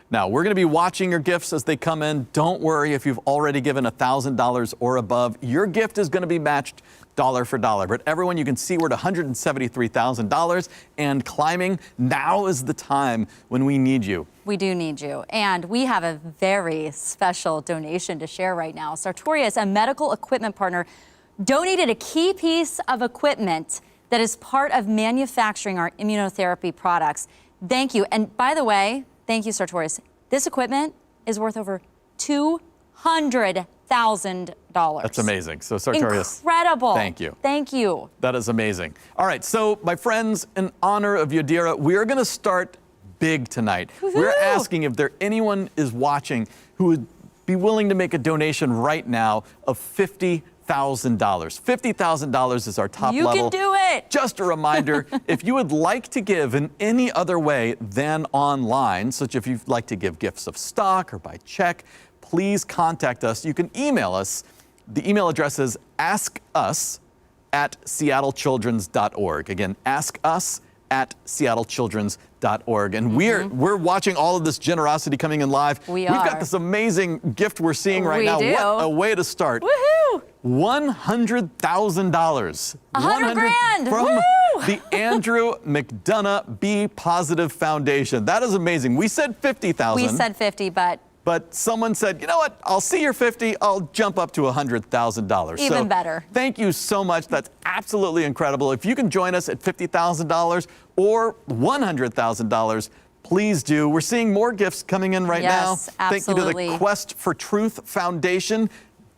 Now, we're going to be watching your gifts as they come in. Don't worry if you've already given $1,000 or above. Your gift is going to be matched dollar for dollar. But everyone, you can see we're at $173,000 and climbing. Now is the time when we need you. We do need you. And we have a very special donation to share right now. Sartorius, a medical equipment partner, donated a key piece of equipment that is part of manufacturing our immunotherapy products. Thank you. And by the way, thank you, Sartorius. This equipment is worth over $200,000. That's amazing. So Sartorius, incredible. Thank you. Thank you. That is amazing. All right, so my friends, in honor of Yadira, we're going to start big tonight. We're asking if anyone is watching who would be willing to make a donation right now of $50,000. $50,000 is our top level. You can do it. Just a reminder, if you would like to give in any other way than online, such if you'd like to give gifts of stock or by check, please contact us. You can email us. The email address is askus@seattlechildrens.org. Again, askus@seattlechildrens.org. And we're watching all of this generosity coming in live. We've got this amazing gift we're seeing right now. What a way to start. Woohoo! $100,000. 100 grand from Woo! the Andrew McDonough Be Positive Foundation. That is amazing. We said 50,000. We said 50, but someone said, you know what? I'll see your 50. I'll jump up to $100,000. Even better. Thank you so much. That's absolutely incredible. If you can join us at $50,000 or $100,000, please do. We're seeing more gifts coming in right now. Yes, absolutely. Thank you to the Quest for Truth Foundation.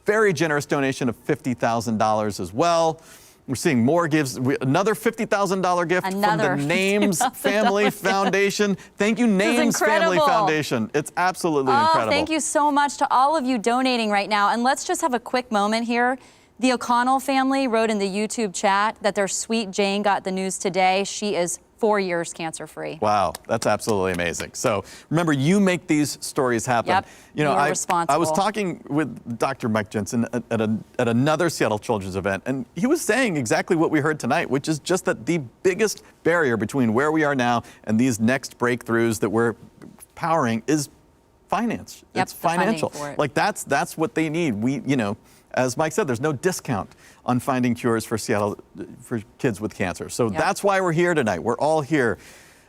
Very generous donation of $50,000 as well. We're seeing more gifts. Another $50,000 gift from the Names Family Foundation. Thank you, Names Family Foundation. It's absolutely incredible. Thank you so much to all of you donating right now. And let's just have a quick moment here. The O'Connell family wrote in the YouTube chat that their sweet Jane got the news today. She is 4 years cancer-free. Wow, that's absolutely amazing. So remember, you make these stories happen. Yep, you know, you're responsible. I was talking with Dr. Mike Jensen at another Seattle Children's event, and he was saying exactly what we heard tonight, which is just that the biggest barrier between where we are now and these next breakthroughs that we're powering is finance. Yep, it's financial. Like that's what they need. As Mike said, there's no discount on finding cures for kids with cancer. So that's why we're here tonight. We're all here.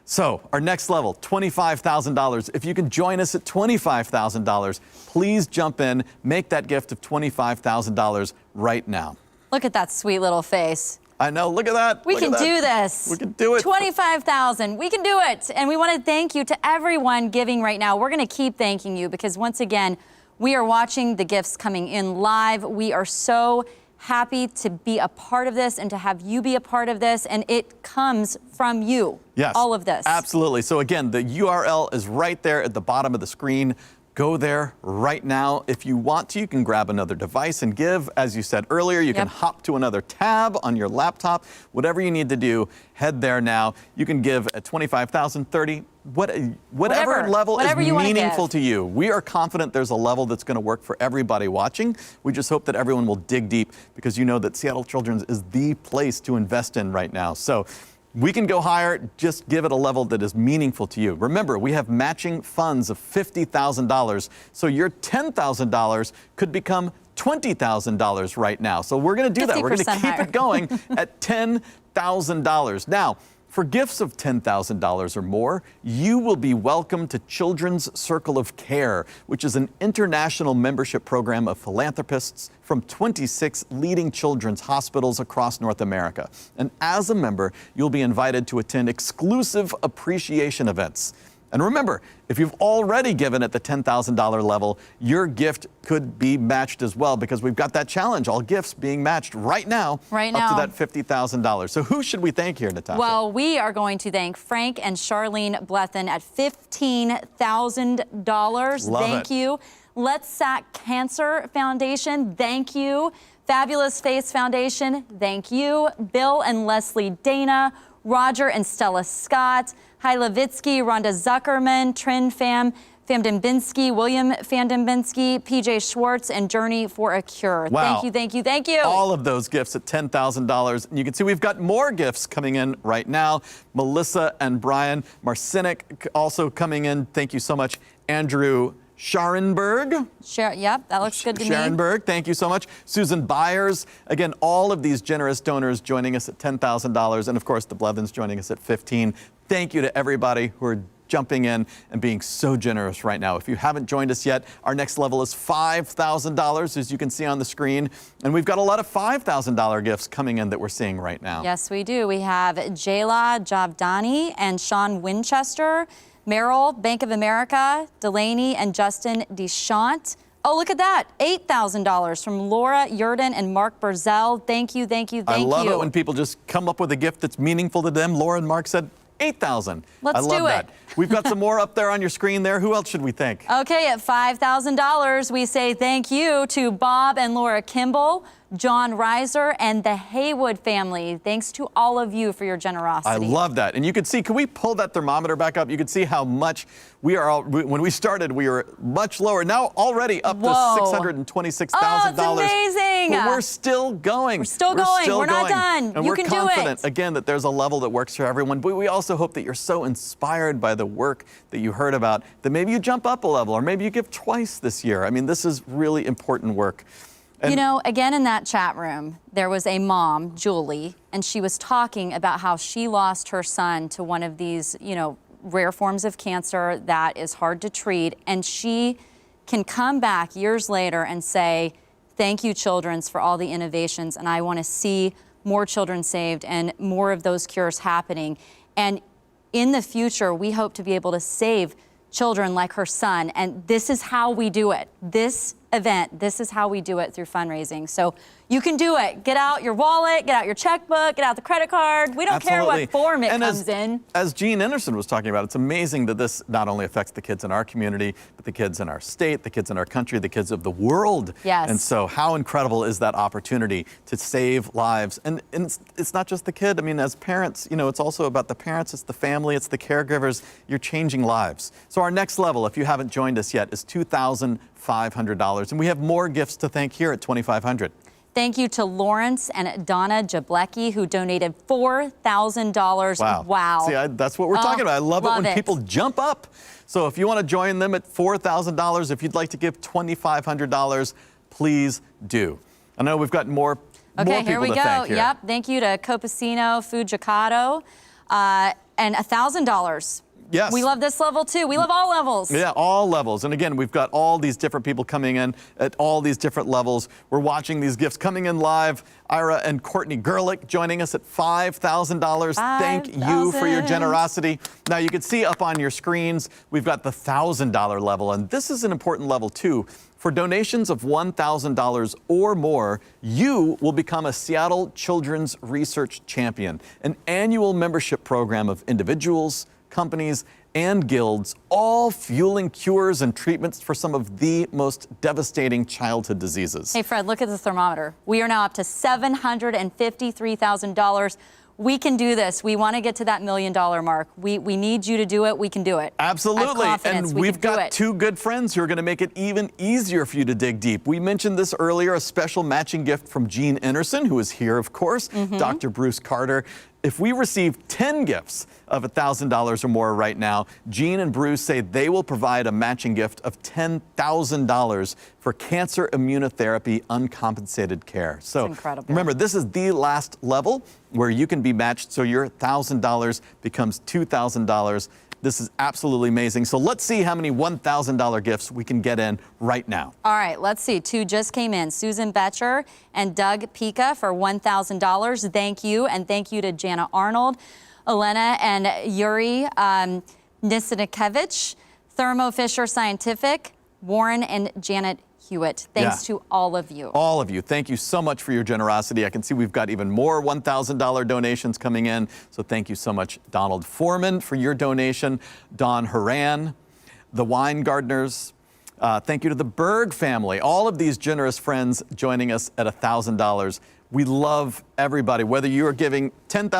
So our next level, $25,000. If you can join us at $25,000, please jump in, make that gift of $25,000 right now. Look at that sweet little face. I know, look at that. We can do this. We can do it. 25,000, we can do it. And we want to thank you to everyone giving right now. We're going to keep thanking you because once again, we are watching the gifts coming in live. We are so happy to be a part of this and to have you be a part of this. And it comes from you, all of this. Absolutely. So again, the URL is right there at the bottom of the screen. Go there right now. If you want to, you can grab another device and give. As you said earlier, you can hop to another tab on your laptop. Whatever you need to do, head there now. You can give at $25,000, $30,000, whatever level is meaningful to you. We are confident there's a level that's going to work for everybody watching. We just hope that everyone will dig deep because you know that Seattle Children's is the place to invest in right now. So we can go higher, just give it a level that is meaningful to you. Remember, we have matching funds of $50,000, so your $10,000 could become $20,000 right now. So we're going to do that. We're going to keep it going at $10,000. Now, for gifts of $10,000 or more, you will be welcome to Children's Circle of Care, which is an international membership program of philanthropists from 26 leading children's hospitals across North America. And as a member, you'll be invited to attend exclusive appreciation events. And remember, if you've already given at the $10,000 level, your gift could be matched as well, because we've got that challenge, all gifts being matched right now, up to that $50,000. So who should we thank here, Natasha? Well, we are going to thank Frank and Charlene Blethen at $15,000. Thank you. Let's Sack Cancer Foundation, thank you. Fabulous Face Foundation, thank you. Bill and Leslie Dana, Roger and Stella Scott, Hi Levitsky, Rhonda Zuckerman, Trin Pham Dembinski, William Pham Dembinski, PJ Schwartz, and Journey for a Cure. Wow. Thank you, thank you, thank you. All of those gifts at $10,000. And you can see we've got more gifts coming in right now. Melissa and Brian Marcinic also coming in. Thank you so much. Andrew Scharenberg. Yep, that looks good to me. Scharenberg, thank you so much. Susan Byers. Again, all of these generous donors joining us at $10,000. And of course, the Blethens joining us at $15,000. Thank you to everybody who are jumping in and being so generous right now. If you haven't joined us yet, our next level is $5,000, as you can see on the screen. And we've got a lot of $5,000 gifts coming in that we're seeing right now. Yes, we do. We have Jayla Javdani and Sean Winchester, Merrill, Bank of America, Delaney and Justin Deschamps. Oh, look at that, $8,000 from Laura Yurden and Mark Burzell. Thank you, thank you, thank you. I love it when people just come up with a gift that's meaningful to them. Laura and Mark said $8,000. Let's I love do that. it. We've got some more up there on your screen there. Who else should we thank? Okay, at $5,000, we say thank you to Bob and Laura Kimball, John Reiser, and the Haywood family. Thanks to all of you for your generosity. I love that. And you can see, can we pull that thermometer back up? You can see how much we are, when we started, we were much lower. Now already up to $626,000. Oh, it's amazing. But we're still going. We're still going. We're not done. And You we're can do confident, it. again, that there's a level that works for everyone. But we also hope that you're so inspired by the work that you heard about that maybe you jump up a level, or maybe you give twice this year. I mean, this is really important work. And you know, again, in that chat room, there was a mom, Julie, and she was talking about how she lost her son to one of these, rare forms of cancer that is hard to treat. And she can come back years later and say, thank you, Children's, for all the innovations. And I want to see more children saved and more of those cures happening. And in the future, we hope to be able to save children like her son. And this is how we do it. This event, this is how we do it through fundraising. So you can do it. Get out your wallet, get out your checkbook, get out the credit card. We don't care what form it comes in. As Jean Anderson was talking about, it's amazing that this not only affects the kids in our community, but the kids in our state, the kids in our country, the kids of the world. Yes. And so how incredible is that opportunity to save lives? And it's not just the kid. I mean, as parents, it's also about the parents, it's the family, it's the caregivers. You're changing lives. So our next level, if you haven't joined us yet, is $2,500. And we have more gifts to thank here at $2,500. Thank you to Lawrence and Donna Jablecki, who donated $4,000. Wow. See, that's what we're talking about. I love it when people jump up. So if you want to join them at $4,000, if you'd like to give $2,500, please do. I know we've got more Okay, people here we to go. thank here. Yep. Thank you to Copacino Fujikato and $1,000. Yes. We love this level too. We love all levels. Yeah, all levels. And again, we've got all these different people coming in at all these different levels. We're watching these gifts coming in live. Ira and Courtney Gerlich joining us at $5,000. Thank you for your generosity. Now you can see up on your screens, we've got the $1,000 level. And this is an important level too. For donations of $1,000 or more, you will become a Seattle Children's Research Champion, an annual membership program of individuals, companies, and guilds, all fueling cures and treatments for some of the most devastating childhood diseases. Hey, Fred, look at the thermometer. We are now up to $753,000. We can do this. We want to get to that $1 million mark. We need you to do it. We can do it. Absolutely. And we've got two good friends who are going to make it even easier for you to dig deep. We mentioned this earlier, a special matching gift from Jean Anderson, who is here, of course. Dr. Bruce Carter if we receive 10 gifts of $1,000 or more right now, Jean and Bruce say they will provide a matching gift of $10,000 for cancer immunotherapy uncompensated care. So incredible. Remember, this is the last level where you can be matched, so your $1,000 becomes $2,000. This is absolutely amazing. So let's see how many $1,000 gifts we can get in right now. All right, let's see. 2 just came in. Susan Betcher and Doug Pika for $1,000. Thank you. And thank you to Jana Arnold, Elena and Yuri Nisinikevich, Thermo Fisher Scientific, Warren and Janet Hewitt. Thanks to all of you. All of you. Thank you so much for your generosity. I can see we've got even more $1,000 donations coming in. So thank you so much, Donald Foreman, for your donation. Don Haran, the Wine Gardeners. Thank you to the Berg family. All of these generous friends joining us at $1,000. We love everybody, whether you are giving $10,000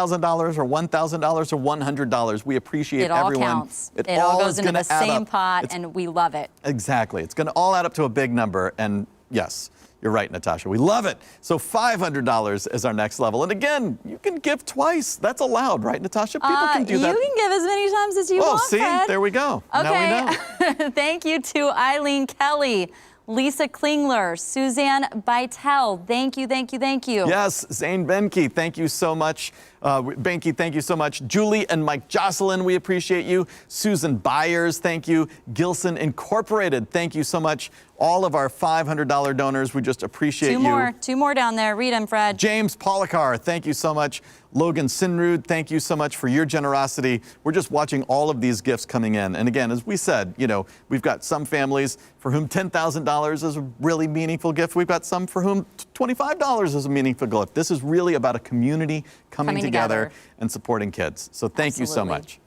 or $1,000 or $100. We appreciate everyone. It all counts. It all goes into the same pot, and we love it. Exactly. It's going to all add up to a big number. And yes, you're right, Natasha. We love it. So $500 is our next level. And again, you can give twice. That's allowed, right, Natasha? People can do that. You can give as many times as you want, see? Fred. There we go. Okay. Now we know. Thank you to Eileen Kelly, Lisa Klingler, Suzanne Beitel. Thank you, thank you, thank you. Yes, Zane Benke, thank you so much. Benke, thank you so much. Julie and Mike Jocelyn, we appreciate you. Susan Byers, thank you. Gilson Incorporated, thank you so much. All of our $500 donors, we just appreciate you. Two more down there. Read them, Fred. James Polakar, thank you so much. Logan Sinrud, thank you so much for your generosity. We're just watching all of these gifts coming in. And again, as we said, you know, we've got some families for whom $10,000 is a really meaningful gift. We've got some for whom $25 is a meaningful gift. This is really about a community coming together and supporting kids. So thank you so much.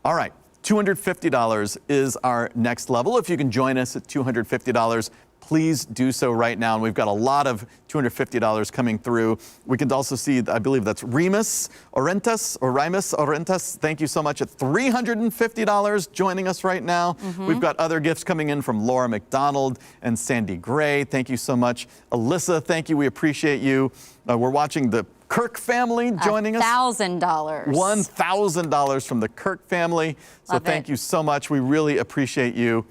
All right, $250 is our next level. If you can join us at $250, please do so right now. And we've got a lot of $250 coming through. We can also see, I believe that's Remus Orentas. Thank you so much at $350 joining us right now. We've got other gifts coming in from Laura McDonald and Sandy Gray. Thank you so much. Alyssa, thank you. We appreciate you. We're watching the Kirk family joining us. $1,000. $1,000 from the Kirk family. So thank you so much. We really appreciate you.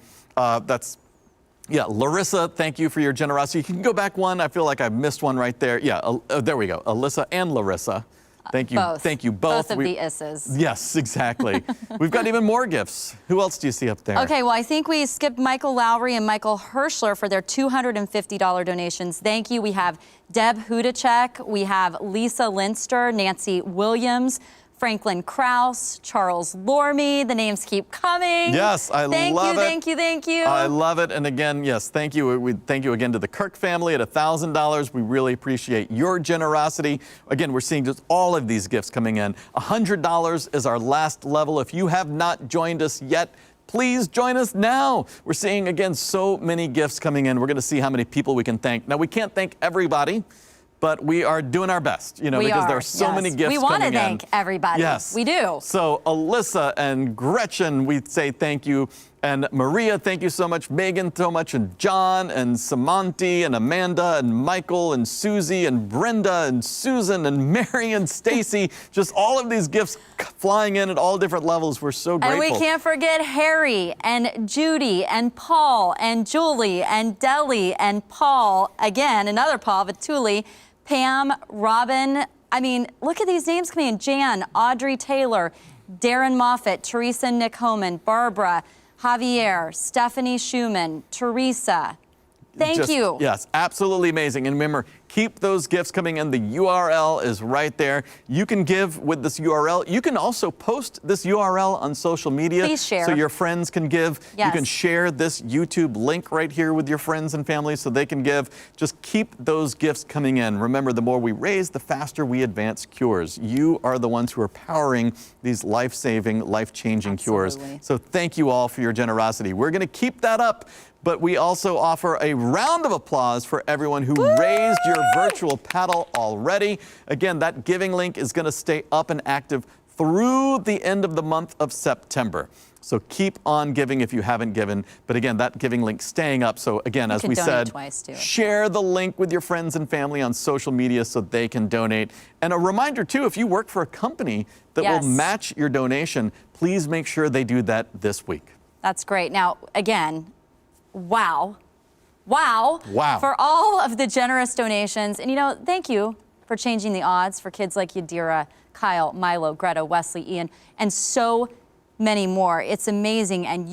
Yeah, Larissa, thank you for your generosity. You can go back one. I feel like I missed one right there. Yeah, there we go. Alyssa and Larissa. Thank you. Both. Thank you both. Both of the isses. Yes, exactly. We've got even more gifts. Who else do you see up there? Okay, well, I think we skipped Michael Lowry and Michael Hirschler for their $250 donations. Thank you. We have Deb Hudacek. We have Lisa Linster, Nancy Williams, Franklin Kraus, Charles Lorme. The names keep coming. Yes, I love it. Thank you, thank you. I love it. And again, yes, thank you. We thank you again to the Kirk family at $1,000. We really appreciate your generosity. Again, we're seeing just all of these gifts coming in. $100 is our last level. If you have not joined us yet, please join us now. We're seeing, again, so many gifts coming in. We're going to see how many people we can thank. Now, we can't thank everybody, but we are doing our best, you know, because there are so many gifts coming in. We want to thank everybody. Yes. We do. So Alyssa and Gretchen, we say thank you. And Maria, thank you so much. Megan, so much. And John and Samanti and Amanda and Michael and Susie and Brenda and Susan and Mary and Stacy. Just all of these gifts flying in at all different levels. We're so grateful. And we can't forget Harry and Judy and Paul and Julie and Deli and Paul. Again, another Paul, Vituli, Pam, Robin. I mean, look at these names coming in. Jan, Audrey Taylor, Darren Moffat, Teresa Nick Homan, Barbara, Javier, Stephanie Schumann, Teresa. Thank you. Yes, absolutely amazing. And remember, keep those gifts coming in. The URL is right there. You can give with this URL. You can also post this URL on social media. Please share. So your friends can give. Yes. You can share this YouTube link right here with your friends and family so they can give. Just keep those gifts coming in. Remember, the more we raise, the faster we advance cures. You are the ones who are powering these life-saving, life-changing cures. So thank you all for your generosity. We're going to keep that up. But we also offer a round of applause for everyone who raised your virtual paddle already. Again, that giving link is going to stay up and active through the end of the month of September. So keep on giving if you haven't given. But again, that giving link staying up. So again, as we said, twice too. Share the link with your friends and family on social media so they can donate. And a reminder too, if you work for a company that will match your donation, please make sure they do that this week. That's great. Now, again, wow for all of the generous donations. And thank you for changing the odds for kids like Yadira, Kyle, Milo, Greta, Wesley, Ian, and so many more. It's amazing, and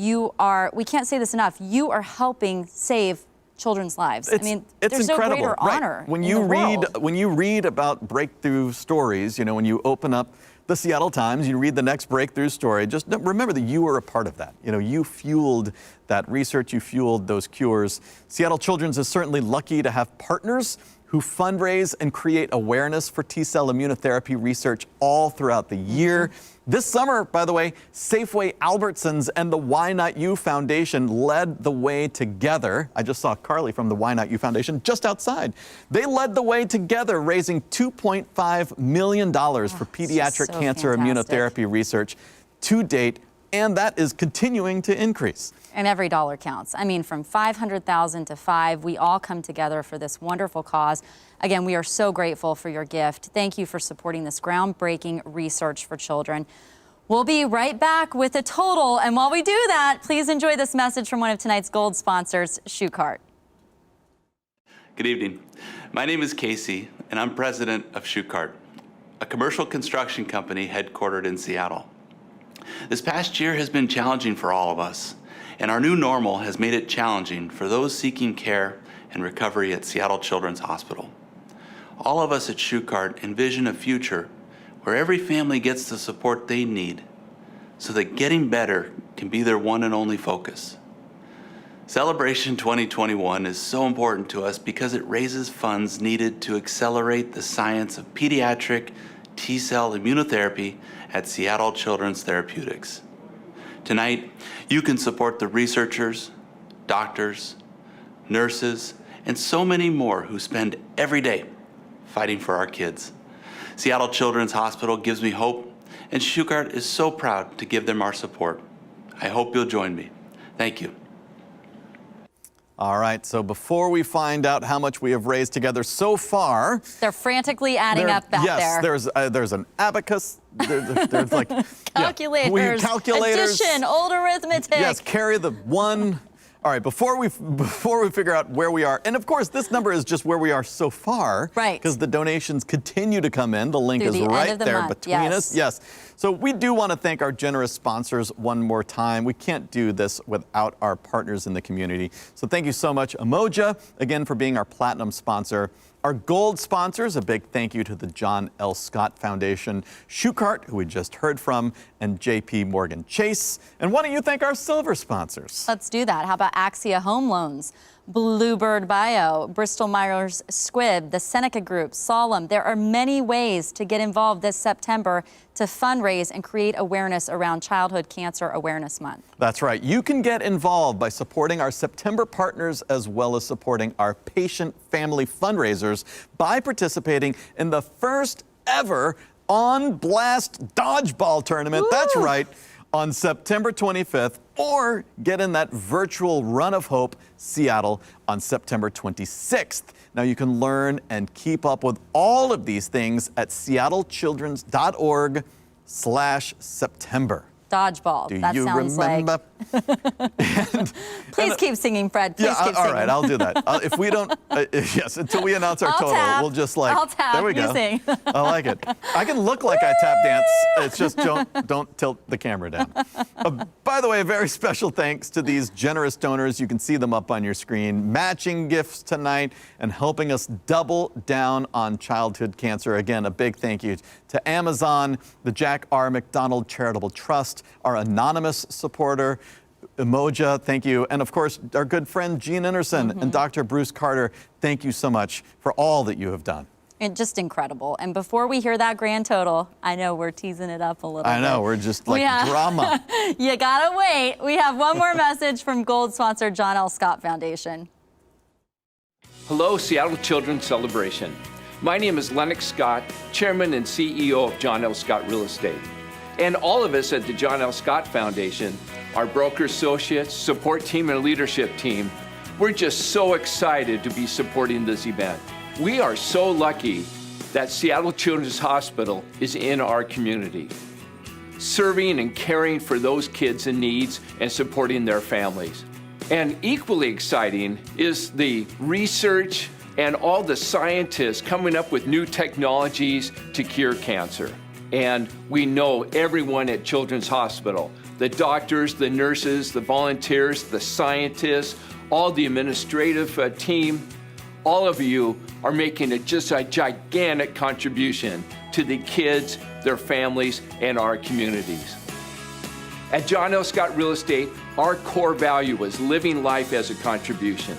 we can't say this enough, you are helping save children's lives. It's there's incredible. no greater honor When in you the read world. when you read about breakthrough stories, when you open up the Seattle Times, you read the next breakthrough story, just remember that you were a part of that. You fueled that research, you fueled those cures. Seattle Children's is certainly lucky to have partners who fundraise and create awareness for T-cell immunotherapy research all throughout the year. This summer, by the way, Safeway Albertsons and the Why Not You Foundation led the way together. I just saw Carly from the Why Not You Foundation just outside. They led the way together, raising $2.5 million for pediatric cancer immunotherapy research to date, and that is continuing to increase. And every dollar counts. I mean, from $500,000 to $5, we all come together for this wonderful cause. Again, we are so grateful for your gift. Thank you for supporting this groundbreaking research for children. We'll be right back with a total. And while we do that, please enjoy this message from one of tonight's gold sponsors, Shoe Cart. Good evening. My name is Casey, and I'm president of Shoe Cart, a commercial construction company headquartered in Seattle. This past year has been challenging for all of us, and our new normal has made it challenging for those seeking care and recovery at Seattle Children's Hospital. All of us at Shoe Cart envision a future where every family gets the support they need so that getting better can be their one and only focus. Celebration 2021 is so important to us because it raises funds needed to accelerate the science of pediatric T-cell immunotherapy at Seattle Children's Therapeutics. Tonight, you can support the researchers, doctors, nurses, and so many more who spend every day fighting for our kids. Seattle Children's Hospital gives me hope, and Shoe Cart is so proud to give them our support. I hope you'll join me. Thank you. All right, so before we find out how much we have raised together so far, they're frantically adding up back there. Yes, there's an abacus. There's like calculators, addition, old arithmetic. Yes, carry the one. All right, before we figure out where we are, and of course this number is just where we are so far, right? Because the donations continue to come in. The link is right there between us. Yes. So we do want to thank our generous sponsors one more time. We can't do this without our partners in the community. So thank you so much, Emoja, again for being our platinum sponsor. Our gold sponsors, a big thank you to the John L. Scott Foundation, Shoe Cart, who we just heard from, and JP Morgan Chase. And why don't you thank our silver sponsors? Let's do that. How about Axia Home Loans, Bluebird Bio, Bristol Myers Squibb, the Seneca Group, Solemn. There are many ways to get involved this September to fundraise and create awareness around Childhood Cancer Awareness Month. That's right. You can get involved by supporting our September partners as well as supporting our patient family fundraisers by participating in the first ever On Blast Dodgeball Tournament. Woo! That's right. On September 25th, or get in that virtual Run of Hope Seattle on September 26th. Now you can learn and keep up with all of these things at seattlechildrens.org/September. Dodgeball. Do that you sounds remember? Please keep singing, Fred. Please keep singing. All right, I'll do that. If we don't, yes, until we announce our total, we'll just like. I'll tap. There we go. You sing. I like it. I can look like I tap dance. It's just don't tilt the camera down. By the way, a very special thanks to these generous donors. You can see them up on your screen. Matching gifts tonight and helping us double down on childhood cancer. Again, a big thank you to Amazon, the Jack R. McDonald Charitable Trust, our anonymous supporter, Emoja, thank you. And of course, our good friend Jean Anderson and Dr. Bruce Carter, thank you so much for all that you have done. And just incredible. And before we hear that grand total, I know we're teasing it up a little bit. I know, we're just like drama. You gotta wait. We have one more message from gold sponsor John L. Scott Foundation. Hello, Seattle Children's Celebration. My name is Lennox Scott, Chairman and CEO of John L. Scott Real Estate. And all of us at the John L. Scott Foundation our broker associates, support team, and leadership team, we're just so excited to be supporting this event. We are so lucky that Seattle Children's Hospital is in our community, serving and caring for those kids in need and supporting their families. And equally exciting is the research and all the scientists coming up with new technologies to cure cancer. And we know everyone at Children's Hospital, the doctors, the nurses, the volunteers, the scientists, all the administrative team, all of you are making just a gigantic contribution to the kids, their families, and our communities. At John L. Scott Real Estate, our core value is living life as a contribution.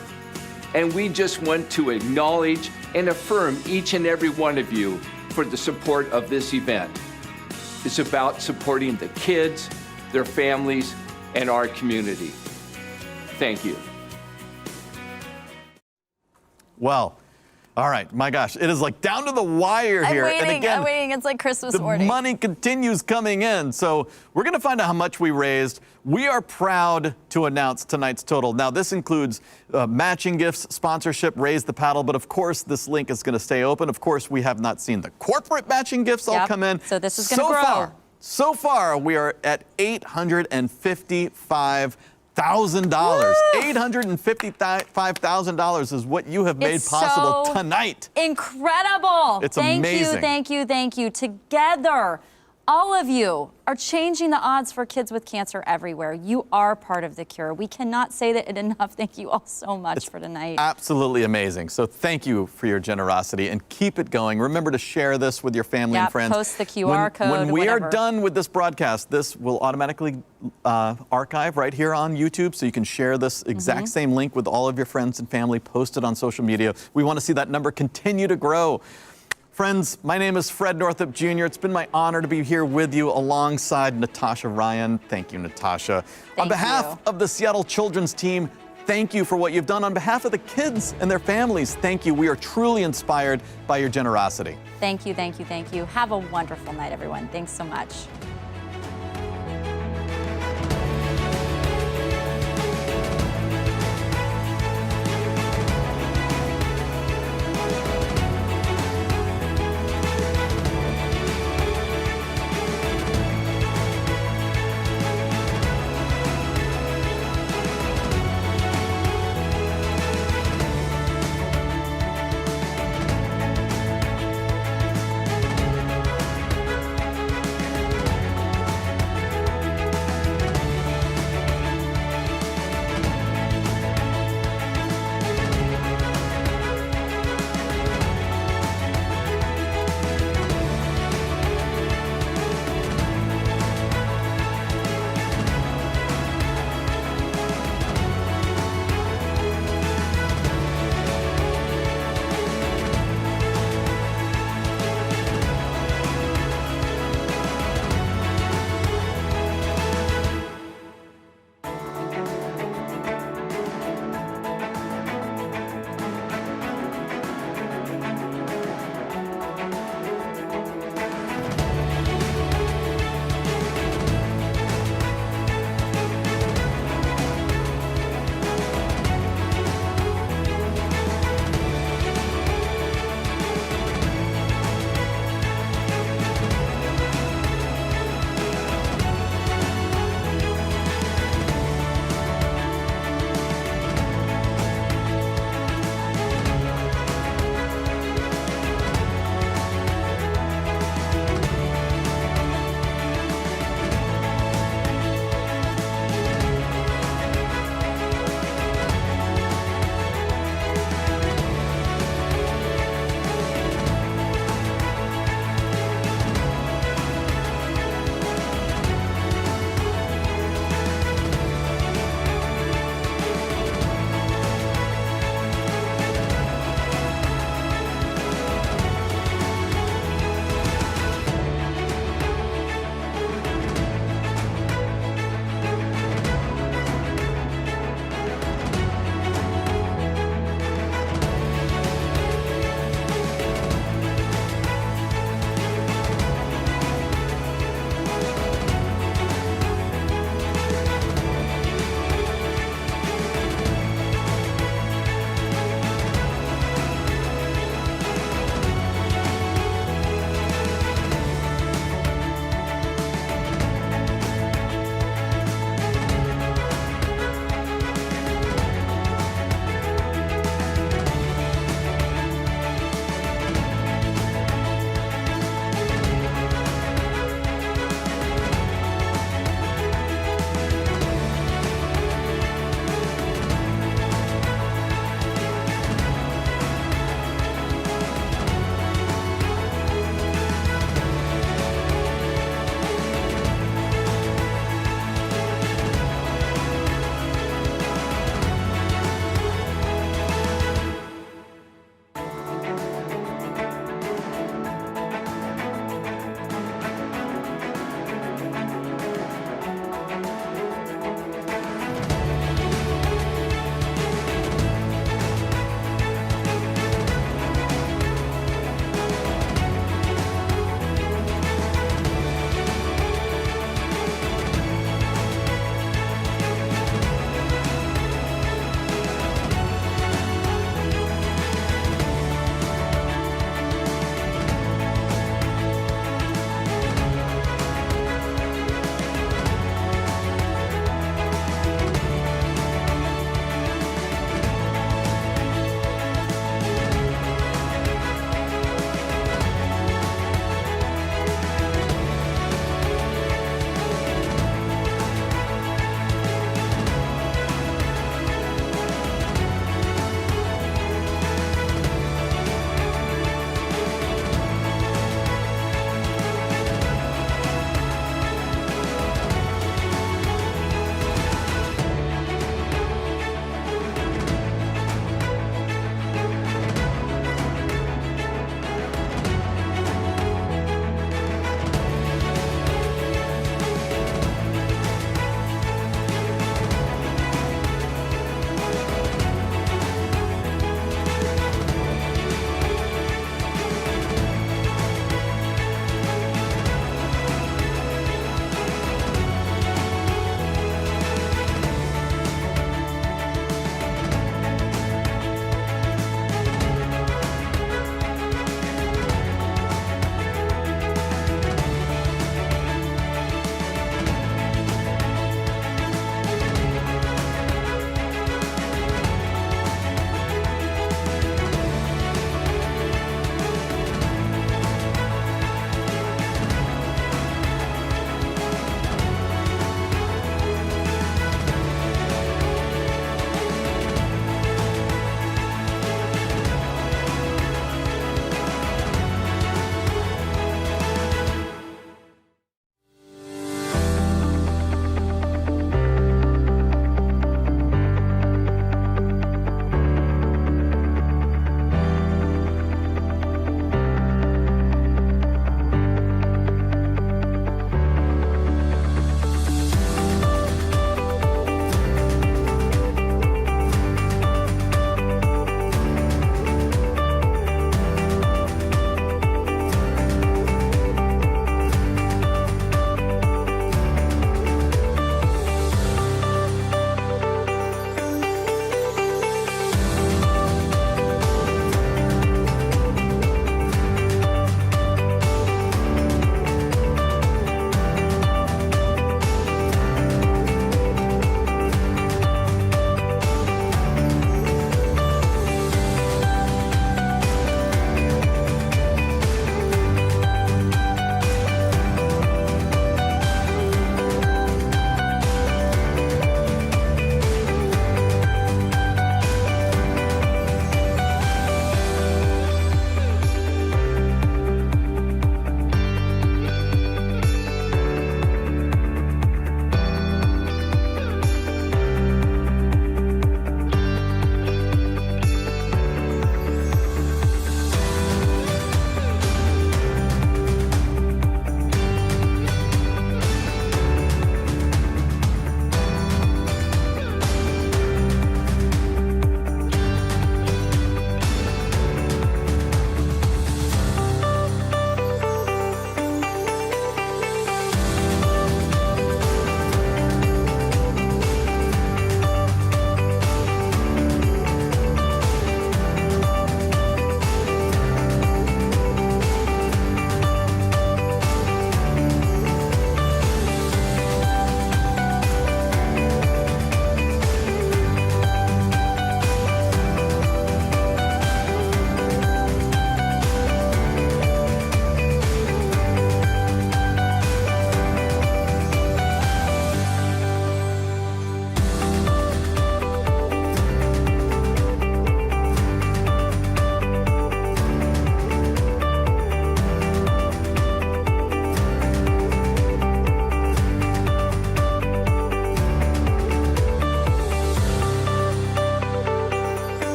And we just want to acknowledge and affirm each and every one of you for the support of this event. It's about supporting the kids, their families, and our community. Thank you. Well, all right, my gosh, it is like down to the wire here. I'm waiting. It's like Christmas the morning. money continues coming in. So we're going to find out how much we raised. We are proud to announce tonight's total. Now, this includes matching gifts, sponsorship, Raise the Paddle. But of course, this link is going to stay open. Of course, we have not seen the corporate matching gifts all come in. So this is going to grow. So far, we are at $855,000. $855,000 is what you have made possible so tonight. Incredible. It's amazing. Thank you. Together, all of you are changing the odds for kids with cancer everywhere. You are part of the cure. We cannot say that enough. Thank you all so much for tonight. Absolutely amazing. So thank you for your generosity and keep it going. Remember to share this with your family and friends. Post the QR code. When we whatever. are done with this broadcast, this will automatically archive right here on YouTube, so you can share this exact same link with all of your friends and family. Post it on social media. We want to see that number continue to grow. Friends, my name is Fred Northup Jr. It's been my honor to be here with you alongside Natasha Ryan. Thank you, Natasha. On behalf of the Seattle Children's team, thank you for what you've done. On behalf of the kids and their families, thank you. We are truly inspired by your generosity. Thank you. Have a wonderful night, everyone. Thanks so much.